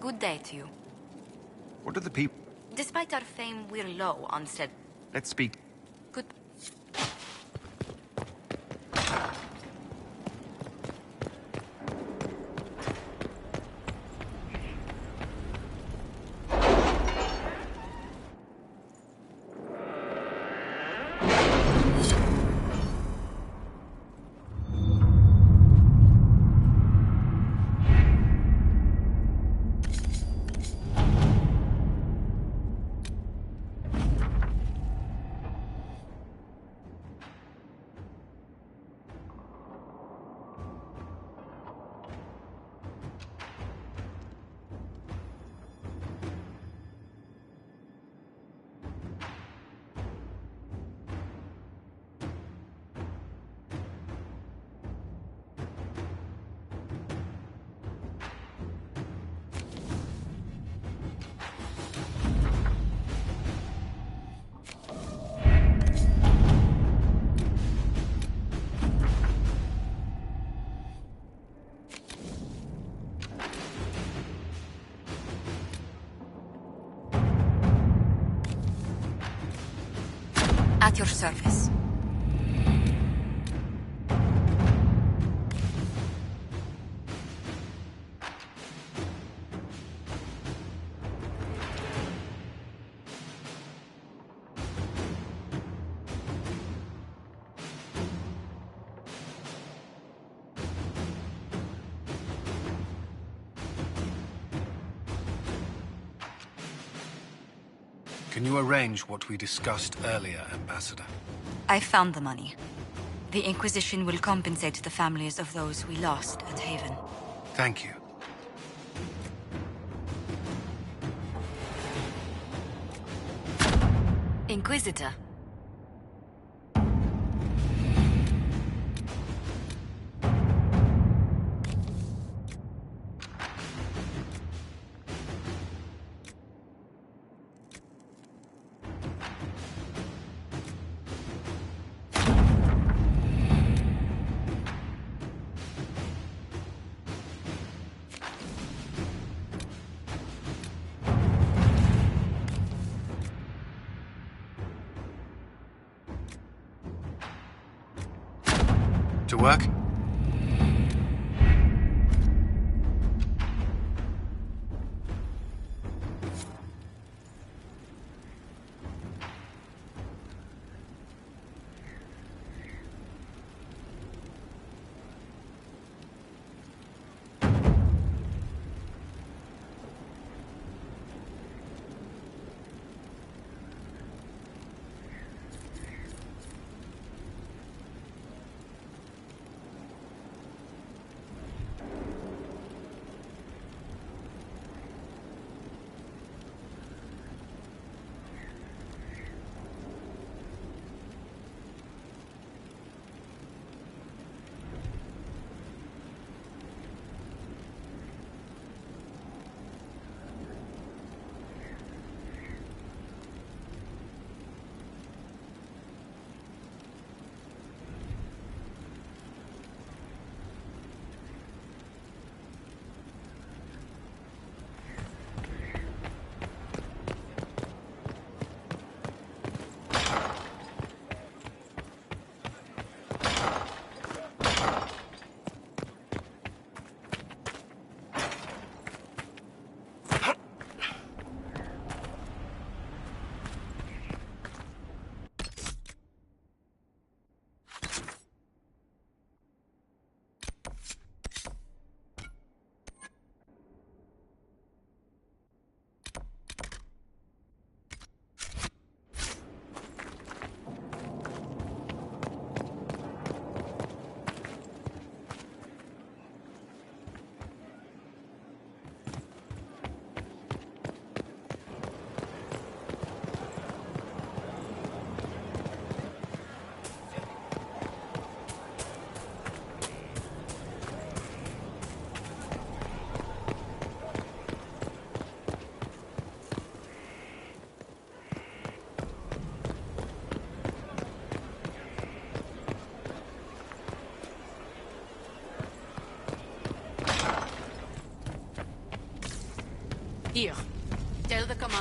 Good day to you. What are the people? Despite our fame, we're low on said. Let's speak. Good. At your service. Can you arrange what we discussed earlier, Ambassador? I found the money. The Inquisition will compensate the families of those we lost at Haven. Thank you. Inquisitor. To work?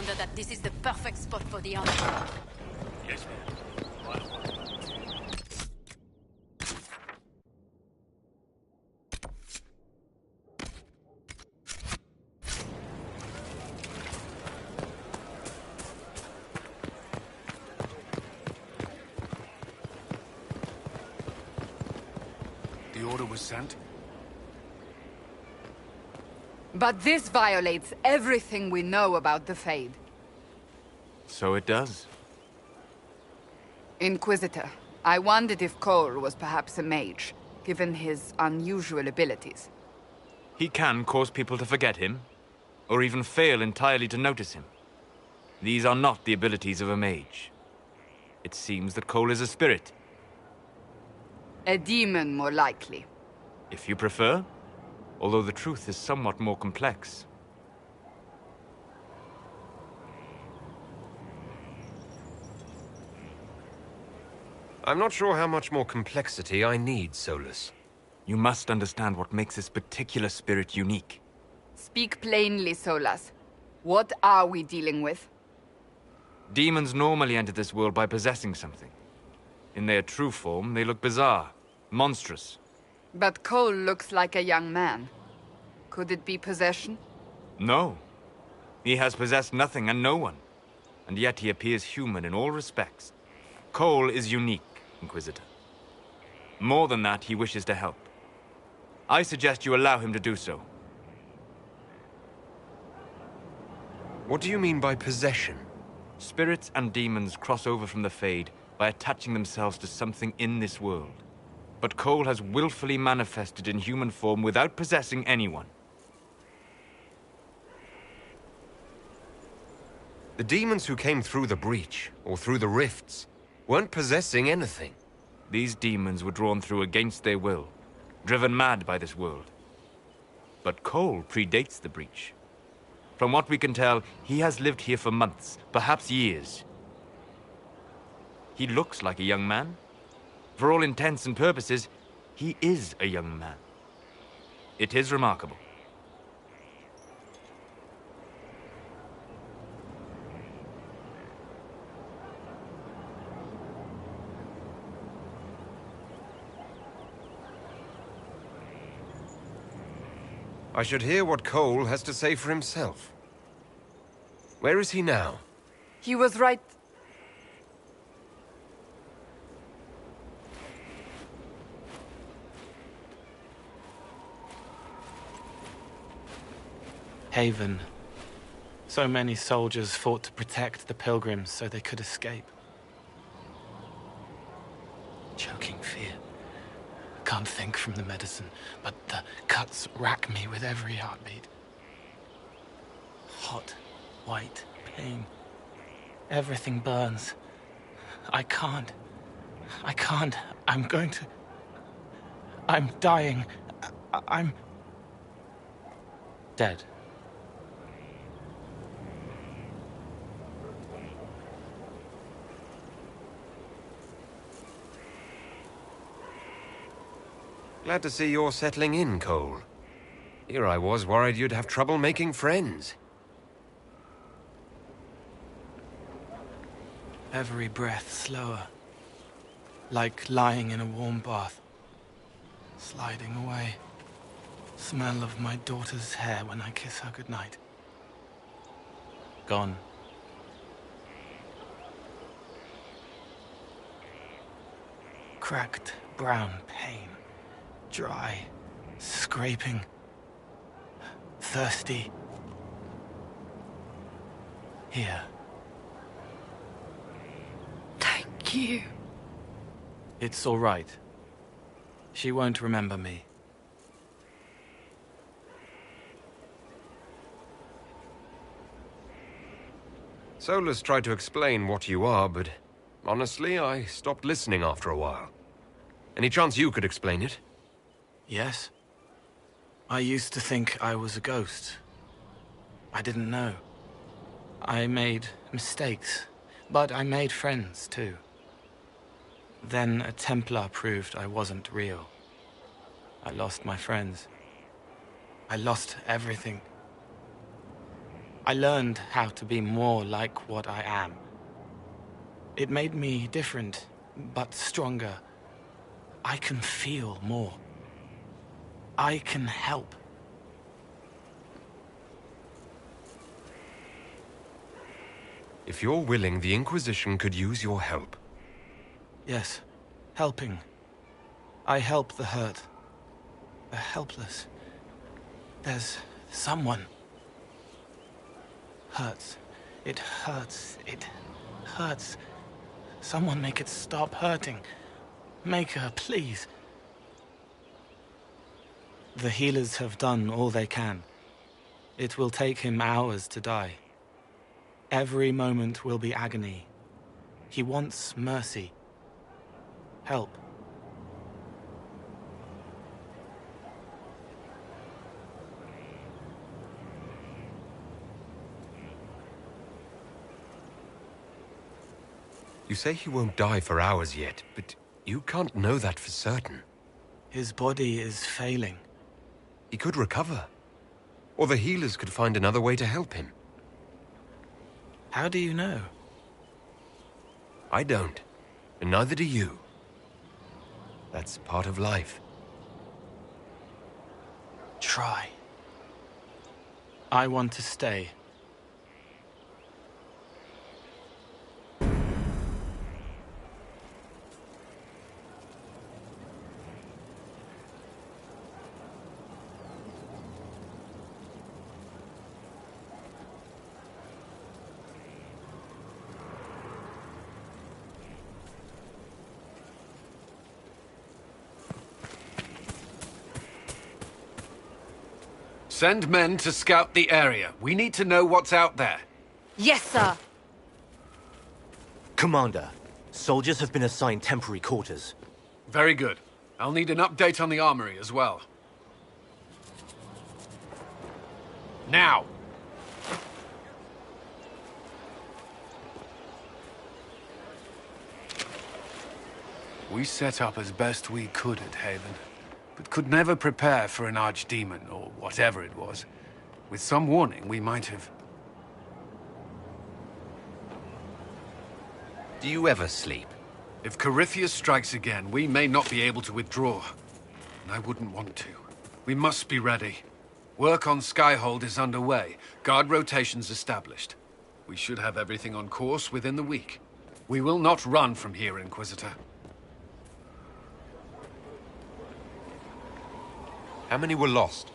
Commander, that this is the perfect spot for the army. Yes, ma'am. The order was sent? But this violates everything we know about the Fade. So it does. Inquisitor, I wondered if Cole was perhaps a mage, given his unusual abilities. He can cause people to forget him, or even fail entirely to notice him. These are not the abilities of a mage. It seems that Cole is a spirit. A demon, more likely. If you prefer, although the truth is somewhat more complex. I'm not sure how much more complexity I need, Solus. You must understand what makes this particular spirit unique. Speak plainly, Solas. What are we dealing with? Demons normally enter this world by possessing something. In their true form, they look bizarre, monstrous. But Cole looks like a young man. Could it be possession? No. He has possessed nothing and no one. And yet he appears human in all respects. Cole is unique, Inquisitor. More than that, he wishes to help. I suggest you allow him to do so. What do you mean by possession? Spirits and demons cross over from the Fade by attaching themselves to something in this world. But Cole has willfully manifested in human form without possessing anyone. The demons who came through the breach, or through the rifts, weren't possessing anything. These demons were drawn through against their will, driven mad by this world. But Cole predates the breach. From what we can tell, he has lived here for months, perhaps years. He looks like a young man. For all intents and purposes, he is a young man. It is remarkable. I should hear what Cole has to say for himself. Where is he now? He was right. Haven. So many soldiers fought to protect the pilgrims so they could escape. Choking fear. Can't think from the medicine, but the cuts rack me with every heartbeat. Hot, white pain. Everything burns. I can't. I'm going to... I'm dying. I'm... dead. Glad to see you're settling in, Cole. Here I was worried you'd have trouble making friends. Every breath slower. Like lying in a warm bath. Sliding away. Smell of my daughter's hair when I kiss her goodnight. Gone. Cracked brown pain. Dry. Scraping. Thirsty. Here. Thank you. It's all right. She won't remember me. Solus tried to explain what you are, but honestly, I stopped listening after a while. Any chance you could explain it? Yes? I used to think I was a ghost. I didn't know. I made mistakes, but I made friends too. Then a Templar proved I wasn't real. I lost my friends. I lost everything. I learned how to be more like what I am. It made me different, but stronger. I can feel more. I can help. If you're willing, the Inquisition could use your help. Yes, helping. I help the hurt. The helpless. There's someone. Hurts. It hurts. It hurts. Someone make it stop hurting. Make her, please. The healers have done all they can. It will take him hours to die. Every moment will be agony. He wants mercy. Help. You say he won't die for hours yet, but you can't know that for certain. His body is failing. He could recover. Or the healers could find another way to help him. How do you know? I don't. And neither do you. That's part of life. Try. I want to stay. Send men to scout the area. We need to know what's out there. Yes, sir. Commander, soldiers have been assigned temporary quarters. Very good. I'll need an update on the armory as well. Now! We set up as best we could at Haven, but could never prepare for an archdemon, or whatever it was. With some warning, we might have... Do you ever sleep? If Corythius strikes again, we may not be able to withdraw. And I wouldn't want to. We must be ready. Work on Skyhold is underway. Guard rotations established. We should have everything on course within the week. We will not run from here, Inquisitor. How many were lost?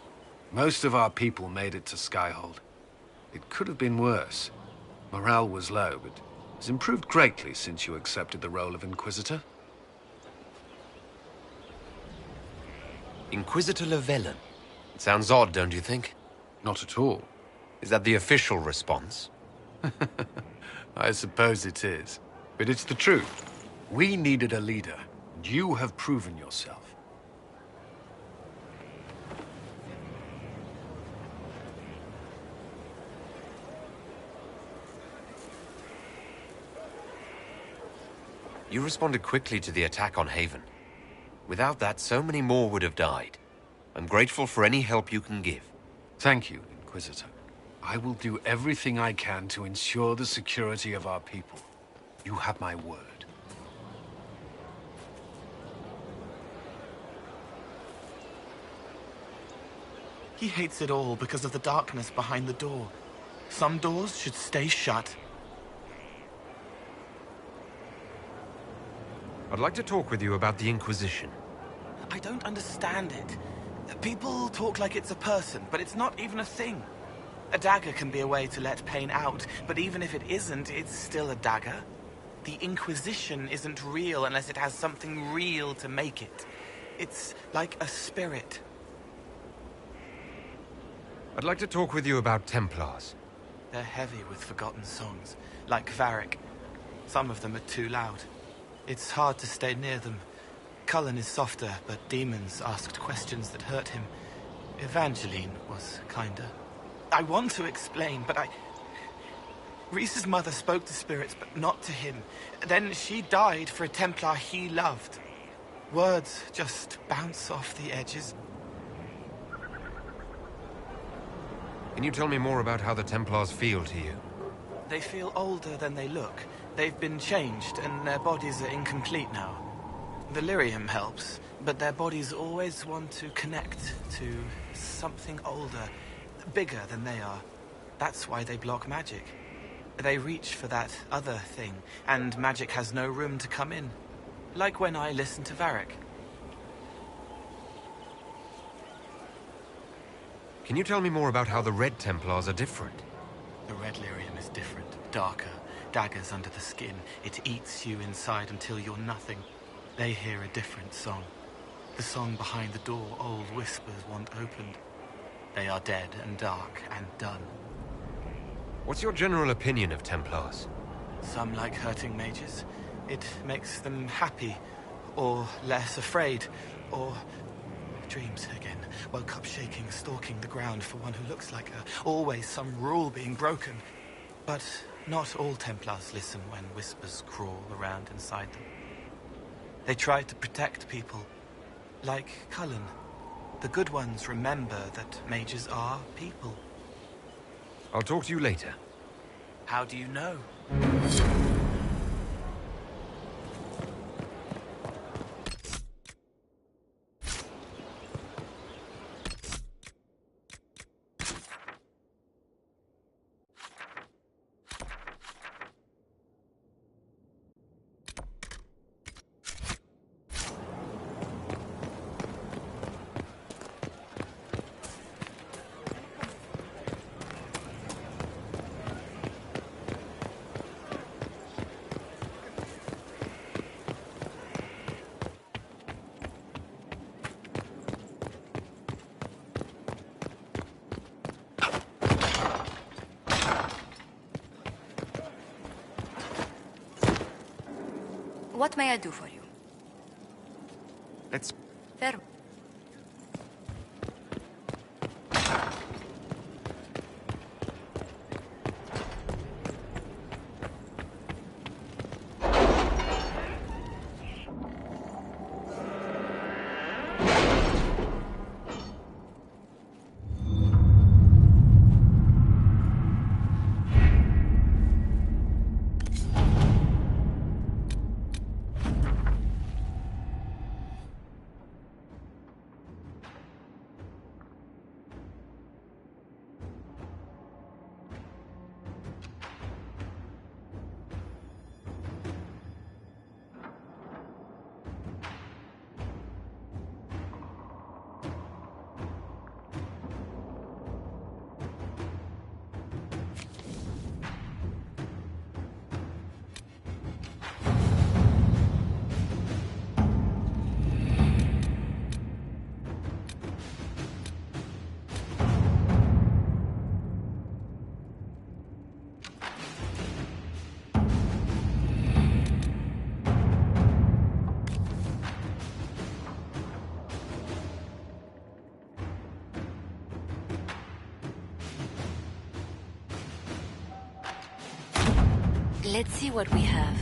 Most of our people made it to Skyhold. It could have been worse. Morale was low, but it's improved greatly since you accepted the role of Inquisitor. Inquisitor Llewellyn. It sounds odd, don't you think? Not at all. Is that the official response? I suppose it is. But it's the truth. We needed a leader, and you have proven yourself. You responded quickly to the attack on Haven. Without that, so many more would have died. I'm grateful for any help you can give. Thank you, Inquisitor. I will do everything I can to ensure the security of our people. You have my word. He hates it all because of the darkness behind the door. Some doors should stay shut. I'd like to talk with you about the Inquisition. I don't understand it. People talk like it's a person, but it's not even a thing. A dagger can be a way to let pain out, but even if it isn't, it's still a dagger. The Inquisition isn't real unless it has something real to make it. It's like a spirit. I'd like to talk with you about Templars. They're heavy with forgotten songs, like Varric. Some of them are too loud. It's hard to stay near them. Cullen is softer, but demons asked questions that hurt him. Evangeline was kinder. I want to explain, but Rhys's mother spoke to spirits, but not to him. Then she died for a Templar he loved. Words just bounce off the edges. Can you tell me more about how the Templars feel to you? They feel older than they look. They've been changed, and their bodies are incomplete now. The lyrium helps, but their bodies always want to connect to something older, bigger than they are. That's why they block magic. They reach for that other thing, and magic has no room to come in. Like when I listen to Varric. Can you tell me more about how the Red Templars are different? The red lyrium is different, darker, daggers under the skin. It eats you inside until you're nothing. They hear a different song. The song behind the door old whispers want opened. They are dead and dark and done. What's your general opinion of Templars? Some like hurting mages. It makes them happy, or less afraid, or dreams again. Woke up shaking, stalking the ground for one who looks like her. Always some rule being broken. But not all Templars listen when whispers crawl around inside them. They try to protect people, like Cullen. The good ones remember that mages are people. I'll talk to you later. How do you know? What may I do for you? Let's... Fair. Let's see what we have.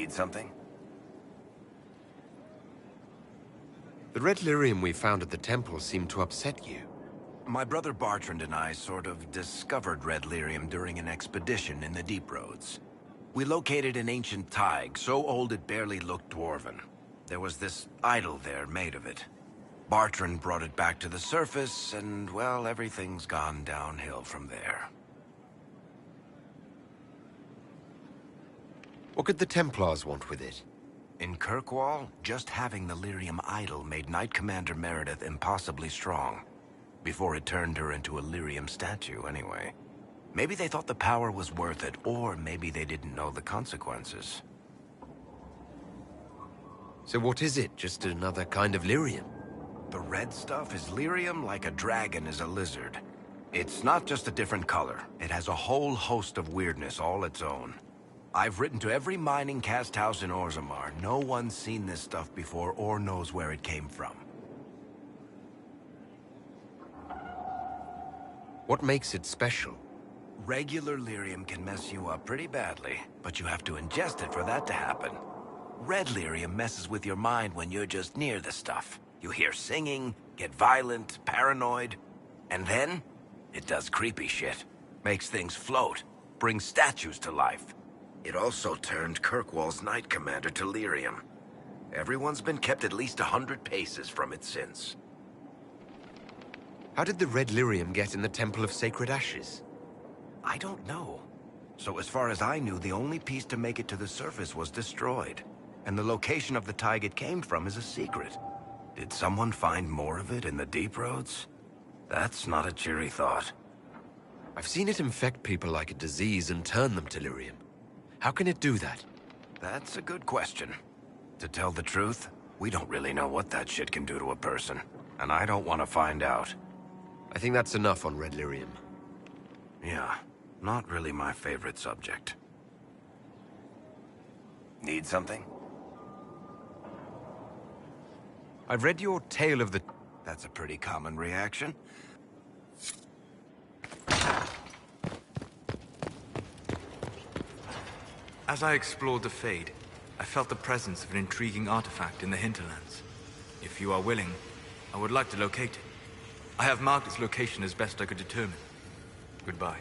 Need something? The red lyrium we found at the temple seemed to upset you. My brother Bartrand and I sort of discovered red lyrium during an expedition in the Deep Roads. We located an ancient thaig, so old it barely looked dwarven. There was this idol there made of it. Bartrand brought it back to the surface, and, well, everything's gone downhill from there. What could the Templars want with it? In Kirkwall, just having the lyrium idol made Knight Commander Meredith impossibly strong. Before it turned her into a lyrium statue, anyway. Maybe they thought the power was worth it, or maybe they didn't know the consequences. So what is it? Just another kind of lyrium? The red stuff is lyrium like a dragon is a lizard. It's not just a different color. It has a whole host of weirdness all its own. I've written to every mining cast house in Orzammar. No one's seen this stuff before or knows where it came from. What makes it special? Regular lyrium can mess you up pretty badly, but you have to ingest it for that to happen. Red lyrium messes with your mind when you're just near the stuff. You hear singing, get violent, paranoid, and then it does creepy shit. Makes things float, brings statues to life. It also turned Kirkwall's Knight Commander to lyrium. Everyone's been kept at least 100 paces from it since. How did the red lyrium get in the Temple of Sacred Ashes? I don't know. So as far as I knew, the only piece to make it to the surface was destroyed. And the location of the thaig it came from is a secret. Did someone find more of it in the Deep Roads? That's not a cheery thought. I've seen it infect people like a disease and turn them to lyrium. How can it do that? That's a good question. To tell the truth, we don't really know what that shit can do to a person. And I don't want to find out. I think that's enough on red lyrium. Yeah, not really my favorite subject. Need something? I've read your tale of the... That's a pretty common reaction. As I explored the Fade, I felt the presence of an intriguing artifact in the hinterlands. If you are willing, I would like to locate it. I have marked its location as best I could determine. Goodbye.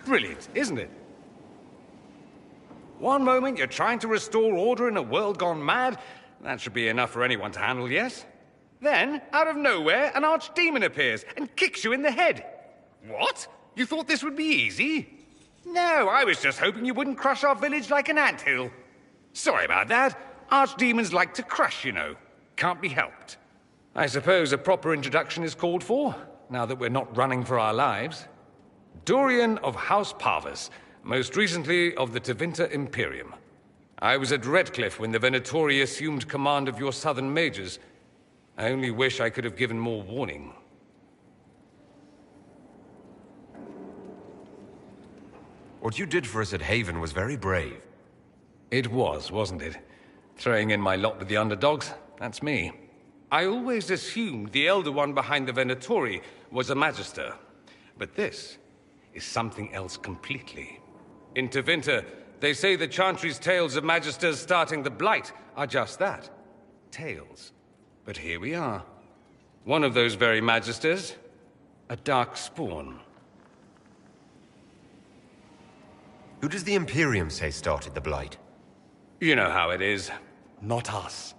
Brilliant, isn't it? One moment you're trying to restore order in a world gone mad. That should be enough for anyone to handle, yes? Then, out of nowhere, an archdemon appears and kicks you in the head. What? You thought this would be easy? No, I was just hoping you wouldn't crush our village like an anthill. Sorry about that. Archdemons like to crush, you know. Can't be helped. I suppose a proper introduction is called for, now that we're not running for our lives. Dorian of House Parvus, most recently of the Tevinter Imperium. I was at Redcliffe when the Venatori assumed command of your southern mages. I only wish I could have given more warning. What you did for us at Haven was very brave. It was, wasn't it? Throwing in my lot with the underdogs, that's me. I always assumed the Elder One behind the Venatori was a Magister. But this is something else completely. In Tevinter, they say the Chantry's tales of Magisters starting the Blight are just that. Tales. But here we are. One of those very Magisters, a dark spawn. Who does the Imperium say started the Blight? You know how it is. Not us.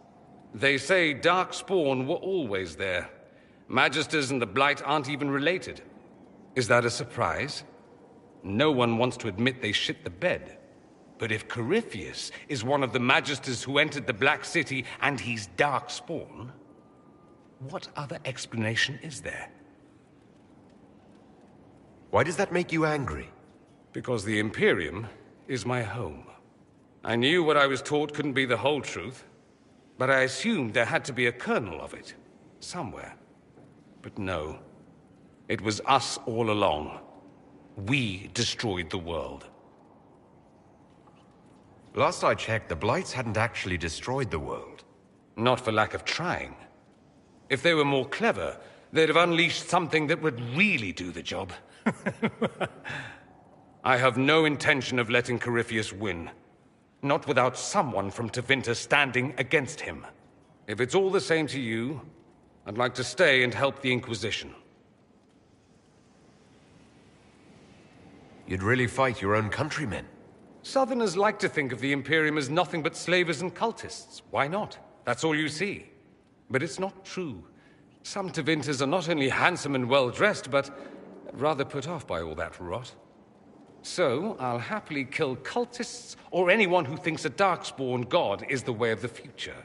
They say dark spawn were always there. Magisters and the Blight aren't even related. Is that a surprise? No one wants to admit they shit the bed. But if Corypheus is one of the Magisters who entered the Black City and he's dark spawn, what other explanation is there? Why does that make you angry? Because the Imperium is my home. I knew what I was taught couldn't be the whole truth, but I assumed there had to be a kernel of it, somewhere. But no. It was us all along. We destroyed the world. Last I checked, the Blights hadn't actually destroyed the world. Not for lack of trying. If they were more clever, they'd have unleashed something that would really do the job. I have no intention of letting Corypheus win. Not without someone from Tevinter standing against him. If it's all the same to you, I'd like to stay and help the Inquisition. You'd really fight your own countrymen? Southerners like to think of the Imperium as nothing but slavers and cultists. Why not? That's all you see. But it's not true. Some Tevinters are not only handsome and well-dressed, but rather put off by all that rot. So, I'll happily kill cultists or anyone who thinks a Darkspawn god is the way of the future.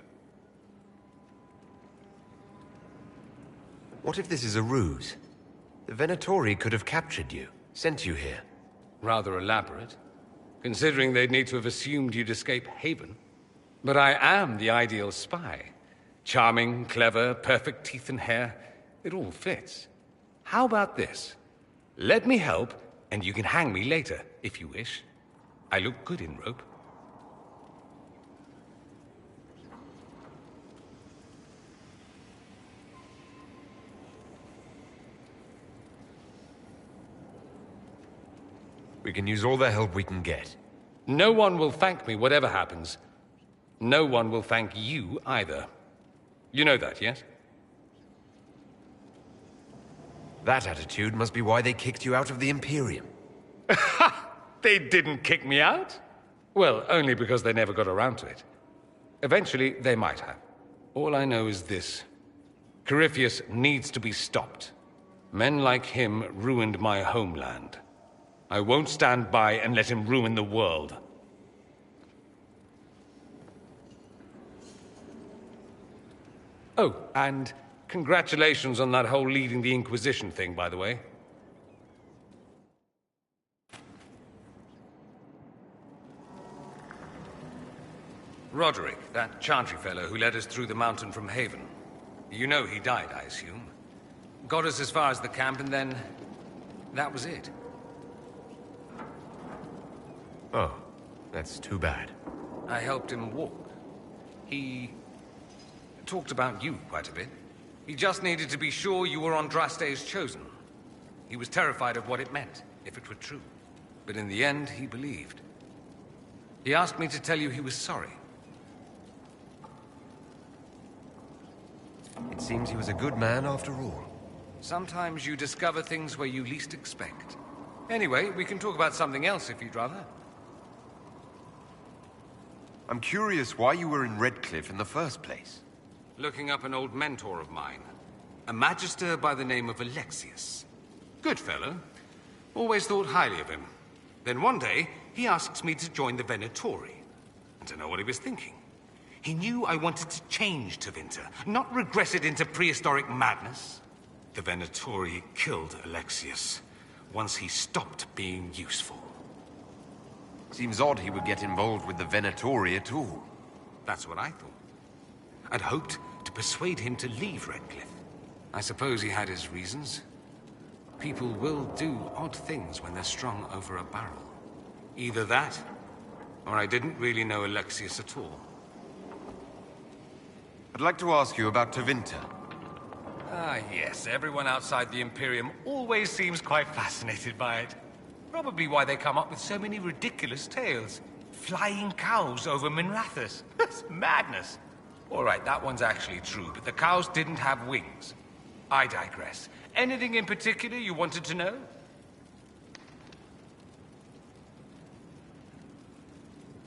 What if this is a ruse? The Venatori could have captured you, sent you here. Rather elaborate, considering they'd need to have assumed you'd escape Haven. But I am the ideal spy. Charming, clever, perfect teeth and hair. It all fits. How about this? Let me help, and you can hang me later, if you wish. I look good in rope. We can use all the help we can get. No one will thank me, whatever happens. No one will thank you, either. You know that, yes? That attitude must be why they kicked you out of the Imperium. They didn't kick me out? Well, only because they never got around to it. Eventually, they might have. All I know is this. Corypheus needs to be stopped. Men like him ruined my homeland. I won't stand by and let him ruin the world. Oh, and congratulations on that whole leading the Inquisition thing, by the way. Roderick, that Chantry fellow who led us through the mountain from Haven. You know he died, I assume. Got us as far as the camp, and then that was it. Oh, that's too bad. I helped him walk. He talked about you quite a bit. He just needed to be sure you were Andraste's chosen. He was terrified of what it meant, if it were true. But in the end, he believed. He asked me to tell you he was sorry. It seems he was a good man after all. Sometimes you discover things where you least expect. Anyway, we can talk about something else if you'd rather. I'm curious why you were in Redcliffe in the first place. Looking up an old mentor of mine. A magister by the name of Alexius. Good fellow. Always thought highly of him. Then one day, he asks me to join the Venatori. And to know what he was thinking. He knew I wanted to change Tevinter, not regress it into prehistoric madness. The Venatori killed Alexius once he stopped being useful. Seems odd he would get involved with the Venatori at all. That's what I thought. I'd hoped to persuade him to leave Redcliffe. I suppose he had his reasons. People will do odd things when they're strung over a barrel. Either that, or I didn't really know Alexius at all. I'd like to ask you about Tevinter. Ah, yes. Everyone outside the Imperium always seems quite fascinated by it. Probably why they come up with so many ridiculous tales. Flying cows over Minrathous. That's madness. All right, that one's actually true, but the cows didn't have wings. I digress. Anything in particular you wanted to know?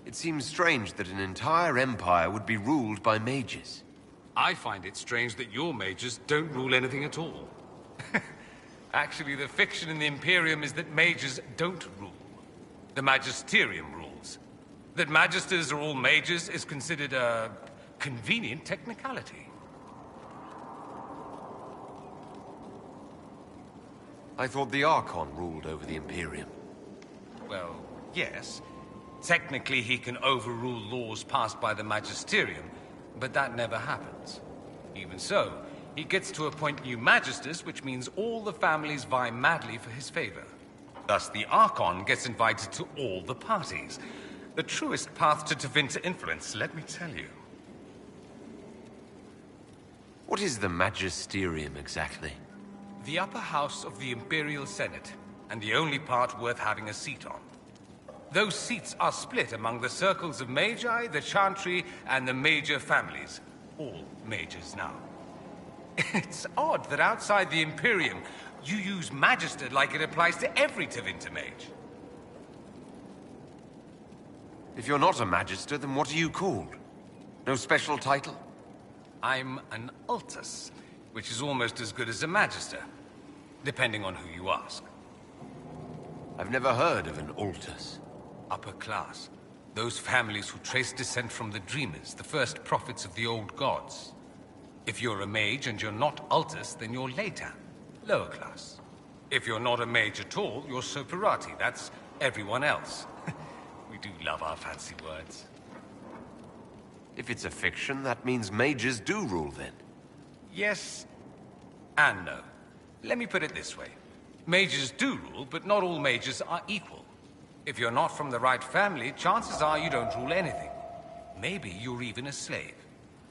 It seems strange that an entire empire would be ruled by mages. I find it strange that your mages don't rule anything at all. Actually, the fiction in the Imperium is that mages don't rule. The Magisterium rules. That magisters are all mages is considered a convenient technicality. I thought the Archon ruled over the Imperium. Well, yes. Technically, he can overrule laws passed by the Magisterium, but that never happens. Even so, he gets to appoint new Magisters, which means all the families vie madly for his favor. Thus, the Archon gets invited to all the parties. The truest path to Tevinter influence, let me tell you. What is the Magisterium exactly? The upper house of the Imperial Senate, and the only part worth having a seat on. Those seats are split among the circles of Magi, the Chantry, and the major families. All majors now. It's odd that outside the Imperium, you use Magister like it applies to every Tevinter mage. If you're not a Magister, then what are you called? No special title? I'm an Altus, which is almost as good as a Magister, depending on who you ask. I've never heard of an Altus. Upper class. Those families who trace descent from the Dreamers, the first prophets of the old gods. If you're a mage and you're not Altus, then you're Later, lower class. If you're not a mage at all, you're Soperati. That's everyone else. We do love our fancy words. If it's a fiction, that means mages do rule then. Yes and no. Let me put it this way. Mages do rule, but not all mages are equal. If you're not from the right family, chances are you don't rule anything. Maybe you're even a slave.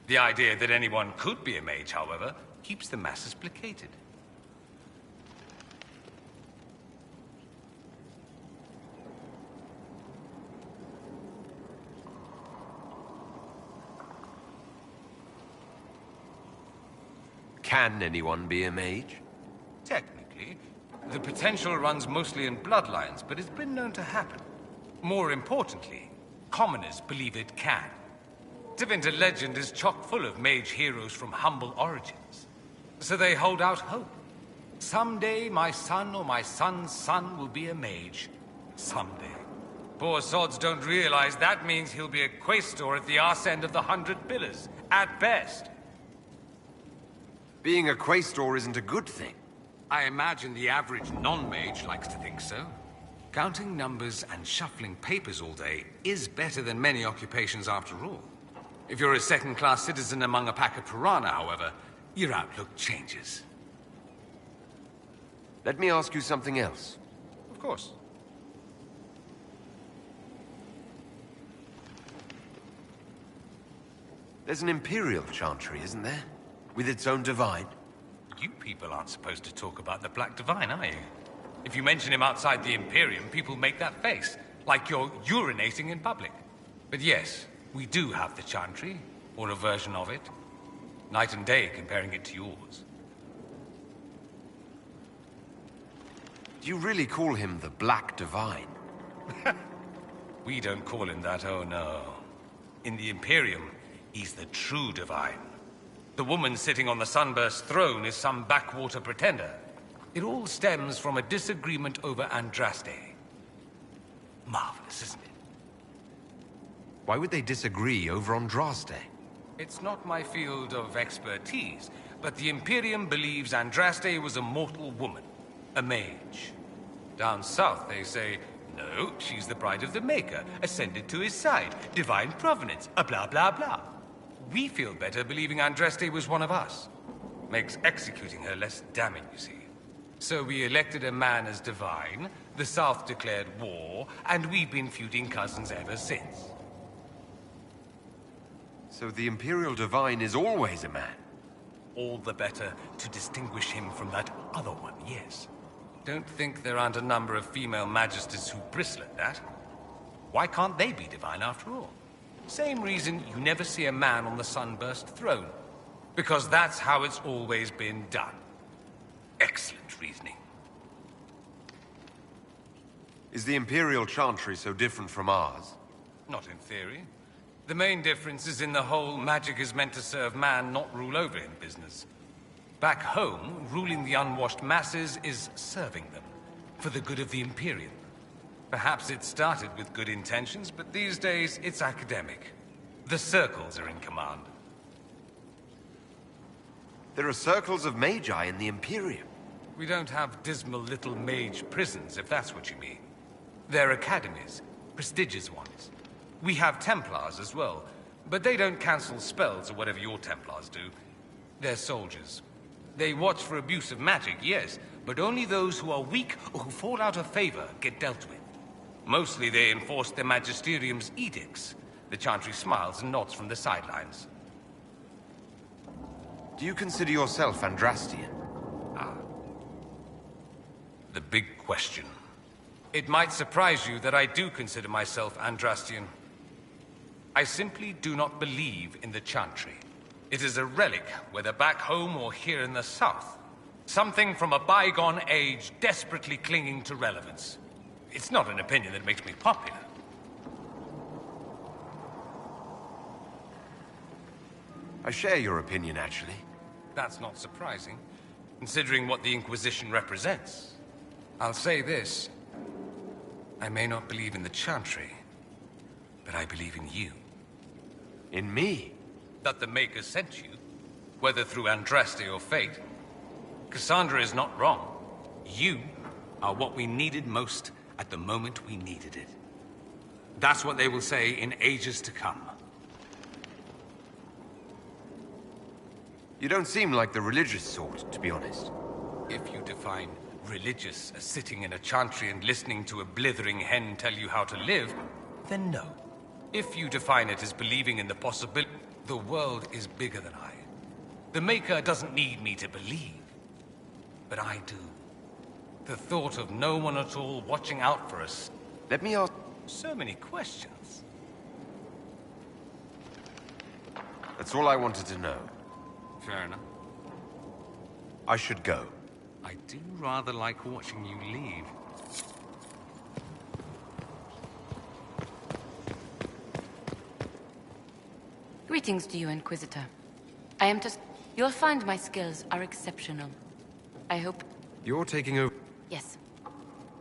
The idea that anyone could be a mage, however, keeps the masses placated. Can anyone be a mage? Technically, the potential runs mostly in bloodlines, but it's been known to happen. More importantly, commoners believe it can. Tevinter legend is chock full of mage heroes from humble origins. So they hold out hope. Someday my son or my son's son will be a mage. Someday. Poor sods don't realize that means he'll be a quaestor at the arse end of the 100 Pillars, at best. Being a quaestor isn't a good thing. I imagine the average non-mage likes to think so. Counting numbers and shuffling papers all day is better than many occupations after all. If you're a second-class citizen among a pack of piranha, however, your outlook changes. Let me ask you something else. Of course. There's an Imperial Chantry, isn't there? With its own divine? You people aren't supposed to talk about the Black Divine, are you? If you mention him outside the Imperium, people make that face, like you're urinating in public. But yes, we do have the Chantry, or a version of it. Night and day comparing it to yours. Do you really call him the Black Divine? We don't call him that, oh no. In the Imperium, he's the true Divine. The woman sitting on the Sunburst throne is some backwater pretender. It all stems from a disagreement over Andraste. Marvelous, isn't it? Why would they disagree over Andraste? It's not my field of expertise, but the Imperium believes Andraste was a mortal woman, a mage. Down south, they say, no, she's the bride of the Maker, ascended to his side, divine provenance, a blah blah blah. We feel better believing Andraste was one of us. Makes executing her less damning, you see. So we elected a man as divine, the South declared war, and we've been feuding cousins ever since. So the Imperial Divine is always a man? All the better to distinguish him from that other one, yes. Don't think there aren't a number of female magisters who bristle at that. Why can't they be divine after all? Same reason you never see a man on the Sunburst throne. Because that's how it's always been done. Excellent reasoning. Is the Imperial Chantry so different from ours? Not in theory. The main difference is in the whole magic is meant to serve man, not rule over him business. Back home, ruling the unwashed masses is serving them, for the good of the Imperium. Perhaps it started with good intentions, but these days it's academic. The circles are in command. There are circles of magi in the Imperium. We don't have dismal little mage prisons, if that's what you mean. They're academies, prestigious ones. We have Templars as well, but they don't cancel spells or whatever your Templars do. They're soldiers. They watch for abuse of magic, yes, but only those who are weak or who fall out of favor get dealt with. Mostly they enforce their magisterium's edicts. The Chantry smiles and nods from the sidelines. Do you consider yourself Andrastian? The big question. It might surprise you that I do consider myself Andrastian. I simply do not believe in the Chantry. It is a relic, whether back home or here in the south. Something from a bygone age desperately clinging to relevance. It's not an opinion that makes me popular. I share your opinion, actually. That's not surprising, considering what the Inquisition represents. I'll say this. I may not believe in the Chantry, but I believe in you. In me? That the Maker sent you, whether through Andraste or fate. Cassandra is not wrong. You are what we needed most at the moment we needed it. That's what they will say in ages to come. You don't seem like the religious sort, to be honest. If you define religious as sitting in a chantry and listening to a blithering hen tell you how to live, then no. If you define it as believing in the possibility, the world is bigger than I. The Maker doesn't need me to believe, but I do. The thought of no one at all watching out for us. Let me ask... So many questions. That's all I wanted to know. Fair enough. I should go. I do rather like watching you leave. Greetings to you, Inquisitor. I am just... You'll find my skills are exceptional. I hope... You're taking over... Yes.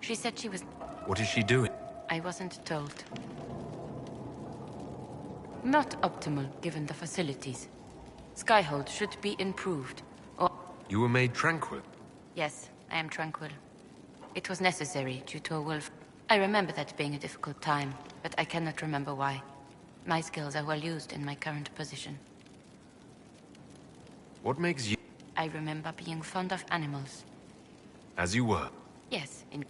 She said she was... What is she doing? I wasn't told. Not optimal, given the facilities. Skyhold should be improved, or... You were made tranquil? Yes, I am tranquil. It was necessary due to a wolf. I remember that being a difficult time, but I cannot remember why. My skills are well used in my current position. What makes you... I remember being fond of animals. As you were? Yes, in...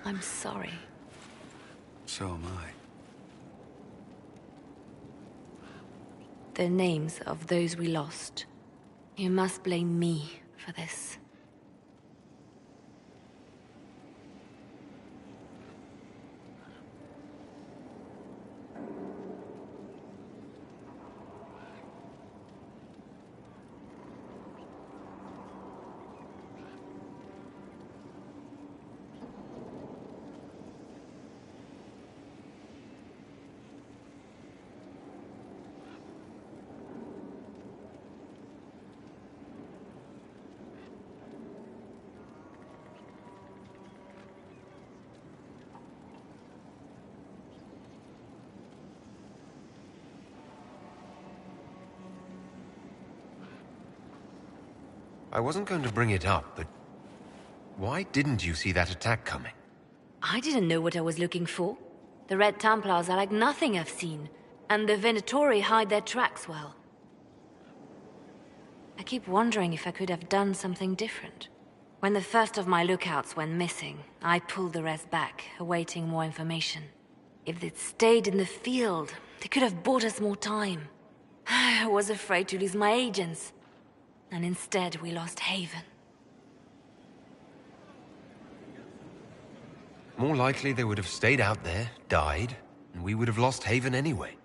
I'm sorry. So am I. The names of those we lost. You must blame me for this. I wasn't going to bring it up, but... Why didn't you see that attack coming? I didn't know what I was looking for. The Red Templars are like nothing I've seen, and the Venatori hide their tracks well. I keep wondering if I could have done something different. When the first of my lookouts went missing, I pulled the rest back, awaiting more information. If they'd stayed in the field, they could have bought us more time. I was afraid to lose my agents. And instead, we lost Haven. More likely they would have stayed out there, died, and we would have lost Haven anyway.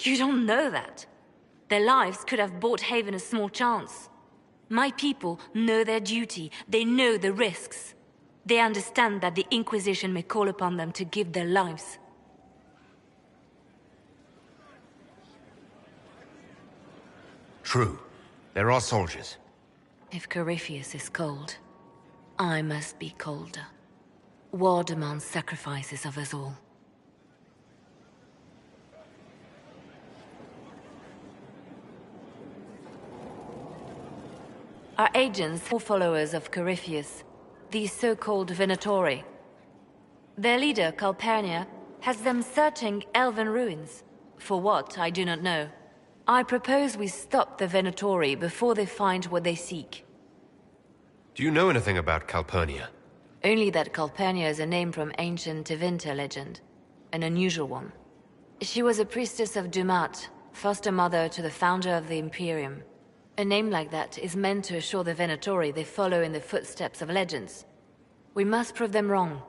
You don't know that. Their lives could have bought Haven a small chance. My people know their duty. They know the risks. They understand that the Inquisition may call upon them to give their lives. True. There are soldiers. If Corypheus is cold, I must be colder. War demands sacrifices of us all. Our agents are followers of Corypheus, the so-called Venatori. Their leader, Calpurnia, has them searching elven ruins. For what, I do not know. I propose we stop the Venatori before they find what they seek. Do you know anything about Calpurnia? Only that Calpurnia is a name from ancient Tevinter legend. An unusual one. She was a priestess of Dumat, foster mother to the founder of the Imperium. A name like that is meant to assure the Venatori they follow in the footsteps of legends. We must prove them wrong.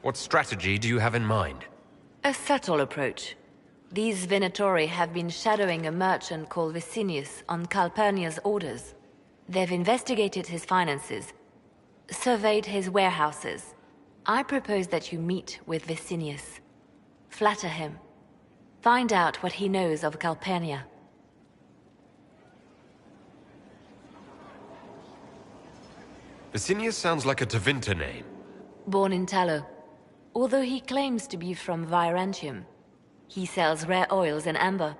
What strategy do you have in mind? A subtle approach. These Venatori have been shadowing a merchant called Vicinius on Calpurnia's orders. They've investigated his finances, surveyed his warehouses. I propose that you meet with Vicinius. Flatter him. Find out what he knows of Calpurnia. Vicinius sounds like a Tevinter name. Born in Tallow. Although he claims to be from Virantium, he sells rare oils and amber,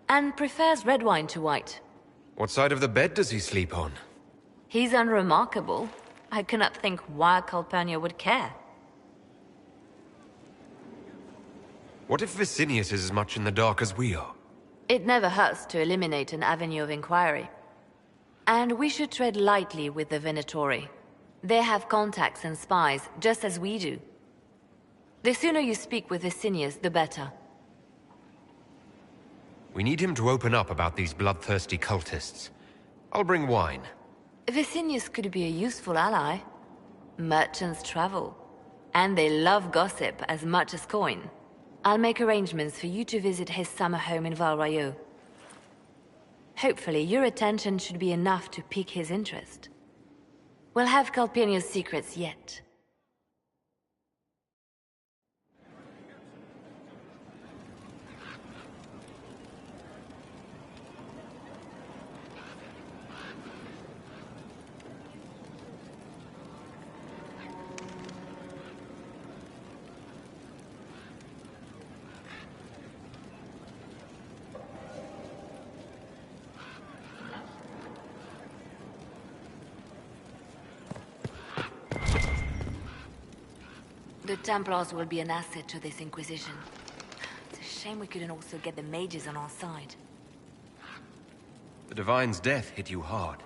and prefers red wine to white. What side of the bed does he sleep on? He's unremarkable. I cannot think why Calpurnia would care. What if Vicinius is as much in the dark as we are? It never hurts to eliminate an avenue of inquiry. And we should tread lightly with the Venatori. They have contacts and spies, just as we do. The sooner you speak with Vicinius, the better. We need him to open up about these bloodthirsty cultists. I'll bring wine. Vicinius could be a useful ally. Merchants travel, and they love gossip as much as coin. I'll make arrangements for you to visit his summer home in Val Royeaux. Hopefully, your attention should be enough to pique his interest. We'll have Calpurnia's secrets yet. The Templars will be an asset to this Inquisition. It's a shame we couldn't also get the mages on our side. The Divine's death hit you hard.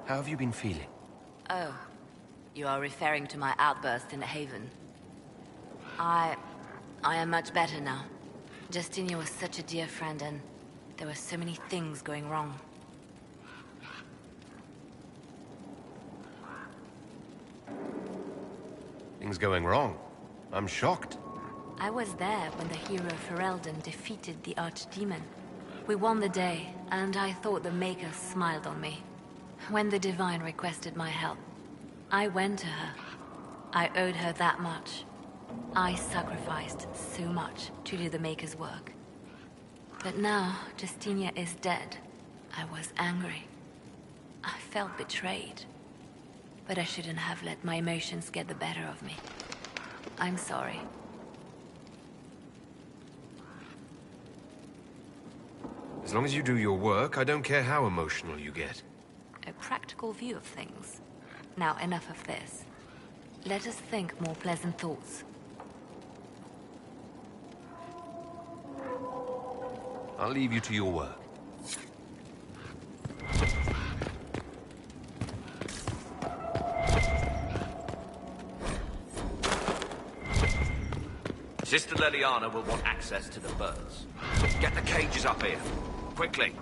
How have you been feeling? Oh, you are referring to my outburst in the Haven. I am much better now. Justinia was such a dear friend, and there were so many things going wrong. Things going wrong? I'm shocked. I was there when the hero Ferelden defeated the Archdemon. We won the day, and I thought the Maker smiled on me. When the Divine requested my help, I went to her. I owed her that much. I sacrificed so much to do the Maker's work. But now, Justinia is dead. I was angry. I felt betrayed. But I shouldn't have let my emotions get the better of me. I'm sorry. As long as you do your work, I don't care how emotional you get. A practical view of things. Now, enough of this. Let us think more pleasant thoughts. I'll leave you to your work. Sister Leliana will want access to the birds. Get the cages up here. Quickly.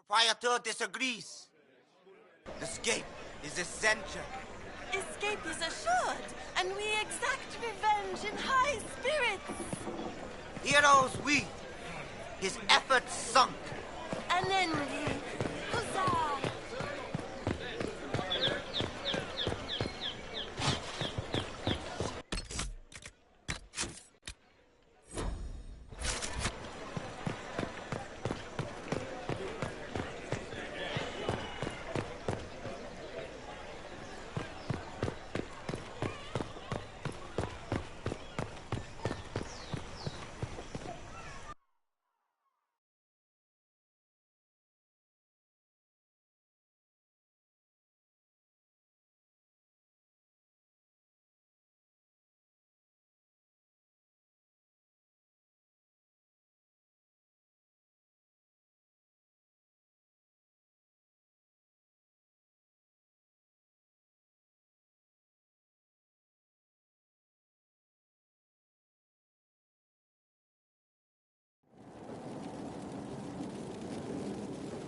Proprietor disagrees. Escape is essential. Escape is assured, and we exact revenge in high spirits. Heroes we, his efforts sunk. An ending. Huzzah!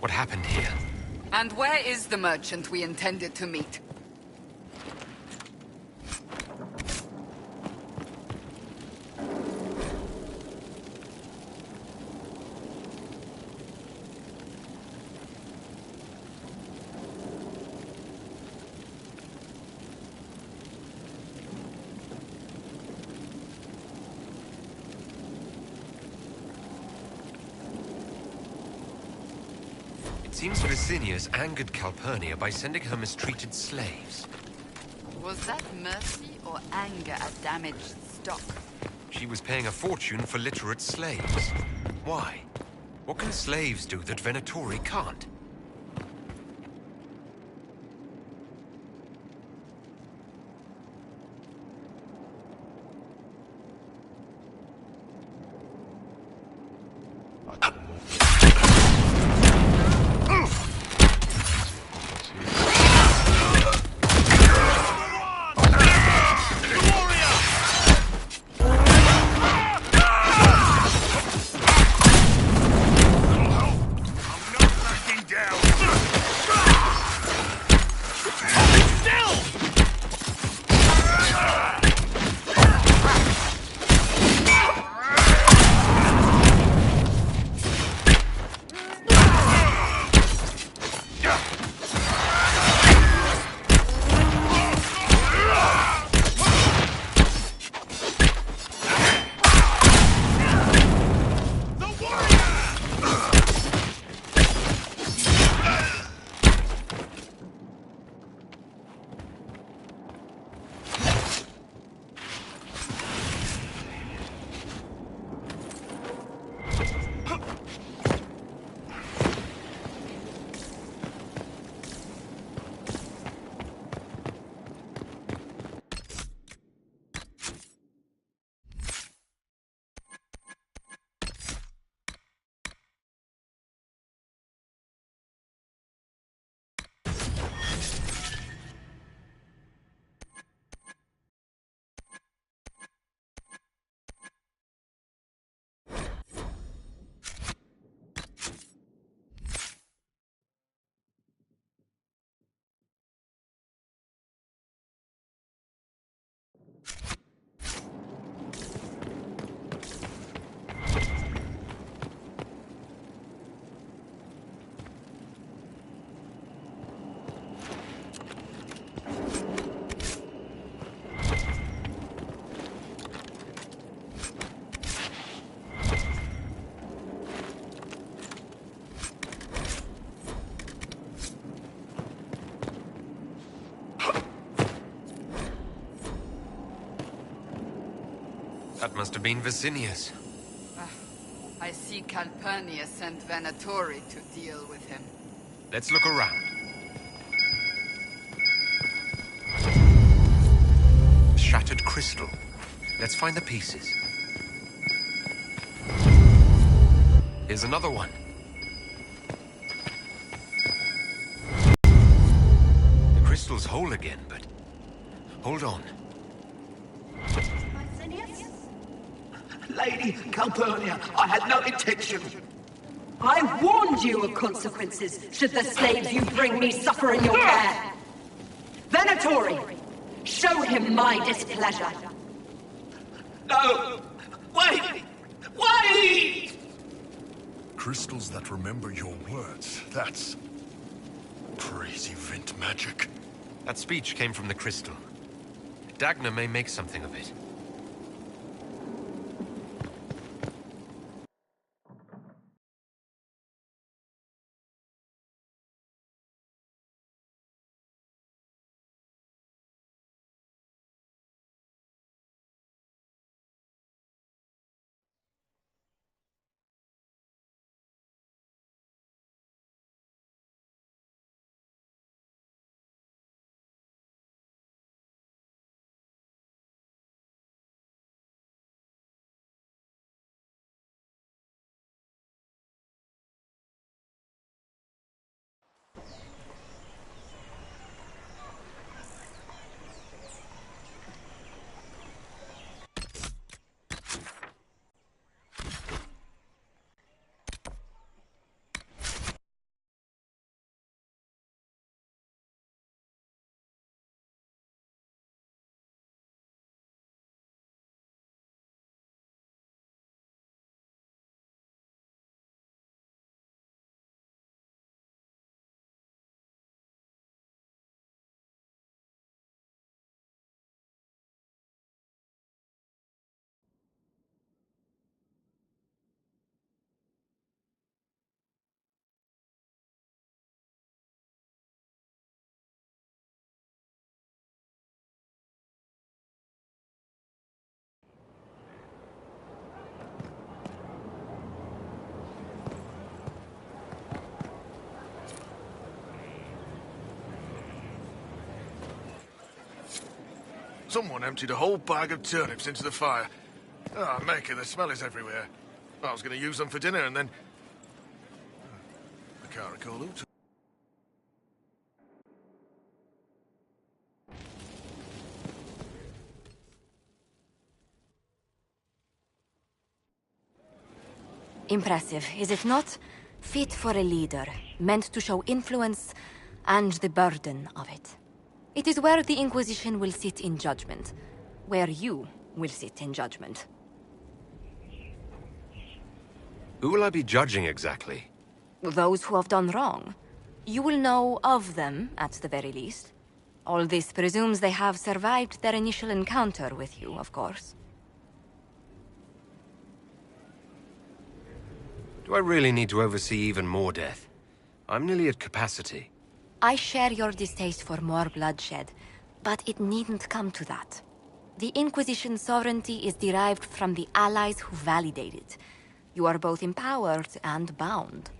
What happened here? And where is the merchant we intended to meet? It seems Vicinius angered Calpurnia by sending her mistreated slaves. Was that mercy or anger at damaged stock? She was paying a fortune for literate slaves. Why? What can slaves do that Venatori can't? That must have been Vicinius. I see Calpurnia sent Venatori to deal with him. Let's look around. Shattered crystal. Let's find the pieces. Here's another one. The crystal's whole again, but... hold on. Lady Calpurnia, I had no intention. I warned you of consequences should the slaves you bring me suffer in your care. Venatori, show him my displeasure. No! Wait! Wait! Crystals that remember your words. That's... crazy Vint magic. That speech came from the crystal. Dagna may make something of it. Someone emptied a whole bag of turnips into the fire. Ah, Maker, the smell is everywhere. I was going to use them for dinner and then... I can't recall who took... Impressive, is it not? Fit for a leader, meant to show influence and the burden of it. It is where the Inquisition will sit in judgment, where you will sit in judgment. Who will I be judging exactly? Those who have done wrong. You will know of them, at the very least. All this presumes they have survived their initial encounter with you, of course. Do I really need to oversee even more death? I'm nearly at capacity. I share your distaste for more bloodshed, but it needn't come to that. The Inquisition's sovereignty is derived from the allies who validate it. You are both empowered and bound.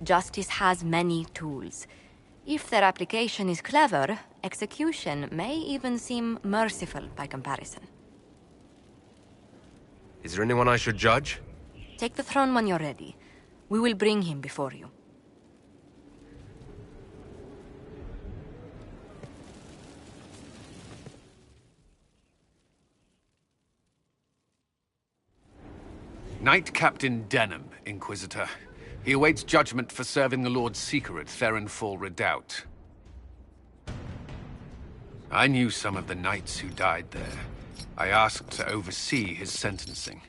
Justice has many tools. If their application is clever, execution may even seem merciful by comparison. Is there anyone I should judge? Take the throne when you're ready. We will bring him before you. Knight Captain Denham, Inquisitor. He awaits judgment for serving the Lord Seeker at Therenfall Redoubt. I knew some of the knights who died there. I asked to oversee his sentencing.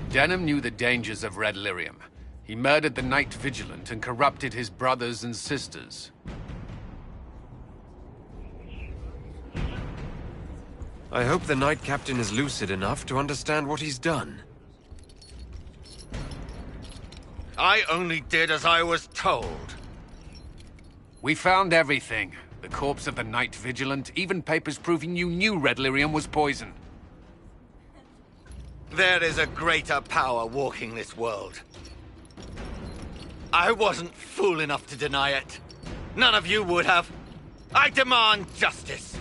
Denham knew the dangers of Red Lyrium. He murdered the Knight Vigilant and corrupted his brothers and sisters. I hope the Knight Captain is lucid enough to understand what he's done. I only did as I was told. We found everything. The corpse of the Night Vigilant, even papers proving you knew red lyrium was poison. There is a greater power walking this world. I wasn't fool enough to deny it. None of you would have. I demand justice.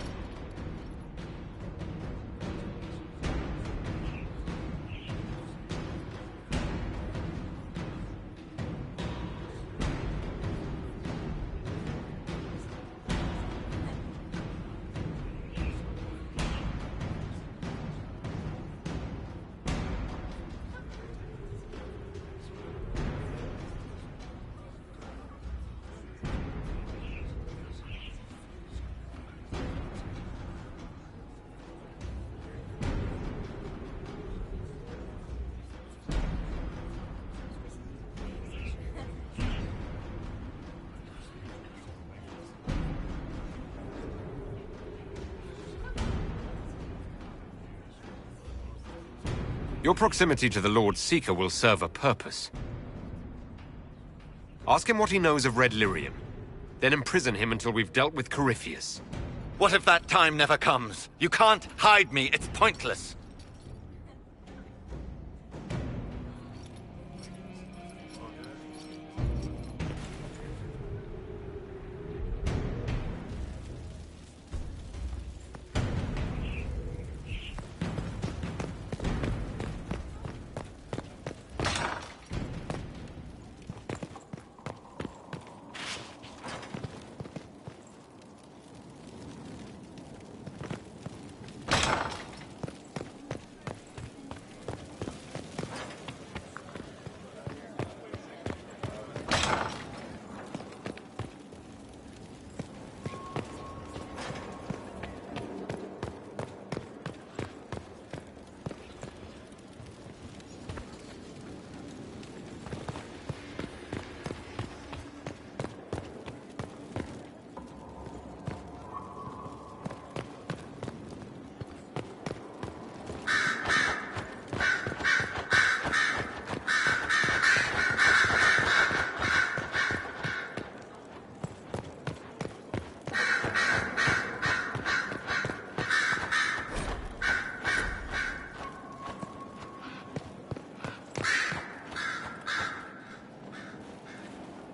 Your proximity to the Lord Seeker will serve a purpose. Ask him what he knows of red lyrium. Then imprison him until we've dealt with Corypheus. What if that time never comes? You can't hide me. It's pointless.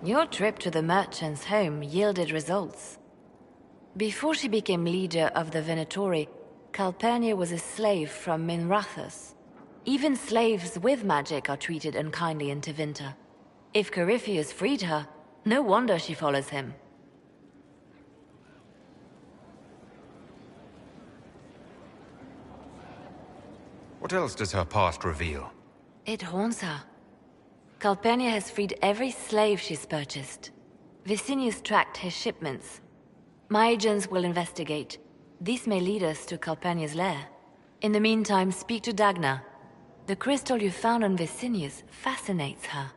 Your trip to the merchant's home yielded results. Before she became leader of the Venatori, Calpurnia was a slave from Minrathus. Even slaves with magic are treated unkindly in Tevinter. If Corypheus freed her, no wonder she follows him. What else does her past reveal? It haunts her. Calpurnia has freed every slave she's purchased. Vicinius tracked his shipments. My agents will investigate. This may lead us to Calpurnia's lair. In the meantime, speak to Dagna. The crystal you found on Vicinius fascinates her.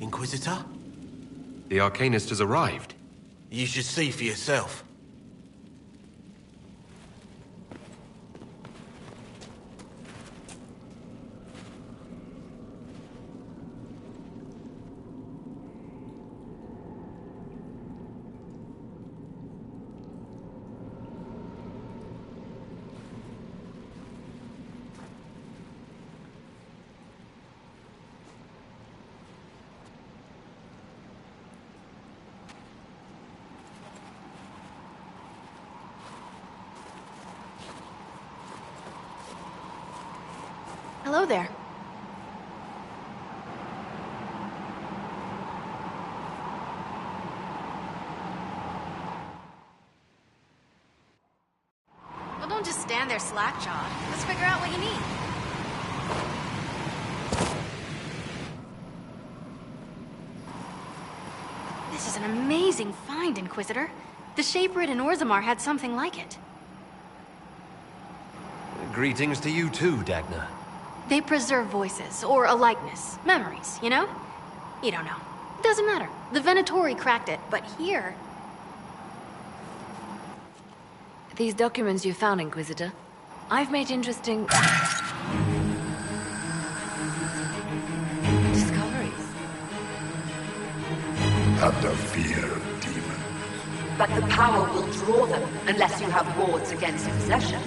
Inquisitor? The Arcanist has arrived. You should see for yourself. Hello there. Well, don't just stand there slack-jawed. Let's figure out what you need. This is an amazing find, Inquisitor. The Shaperid in Orzammar had something like it. Greetings to you too, Dagna. They preserve voices, or a likeness. Memories, you know? You don't know. Doesn't matter. The Venatori cracked it, but here... These documents you found, Inquisitor, I've made interesting... discoveries. Have no fear of demons. But the power will draw them unless you have wards against possession.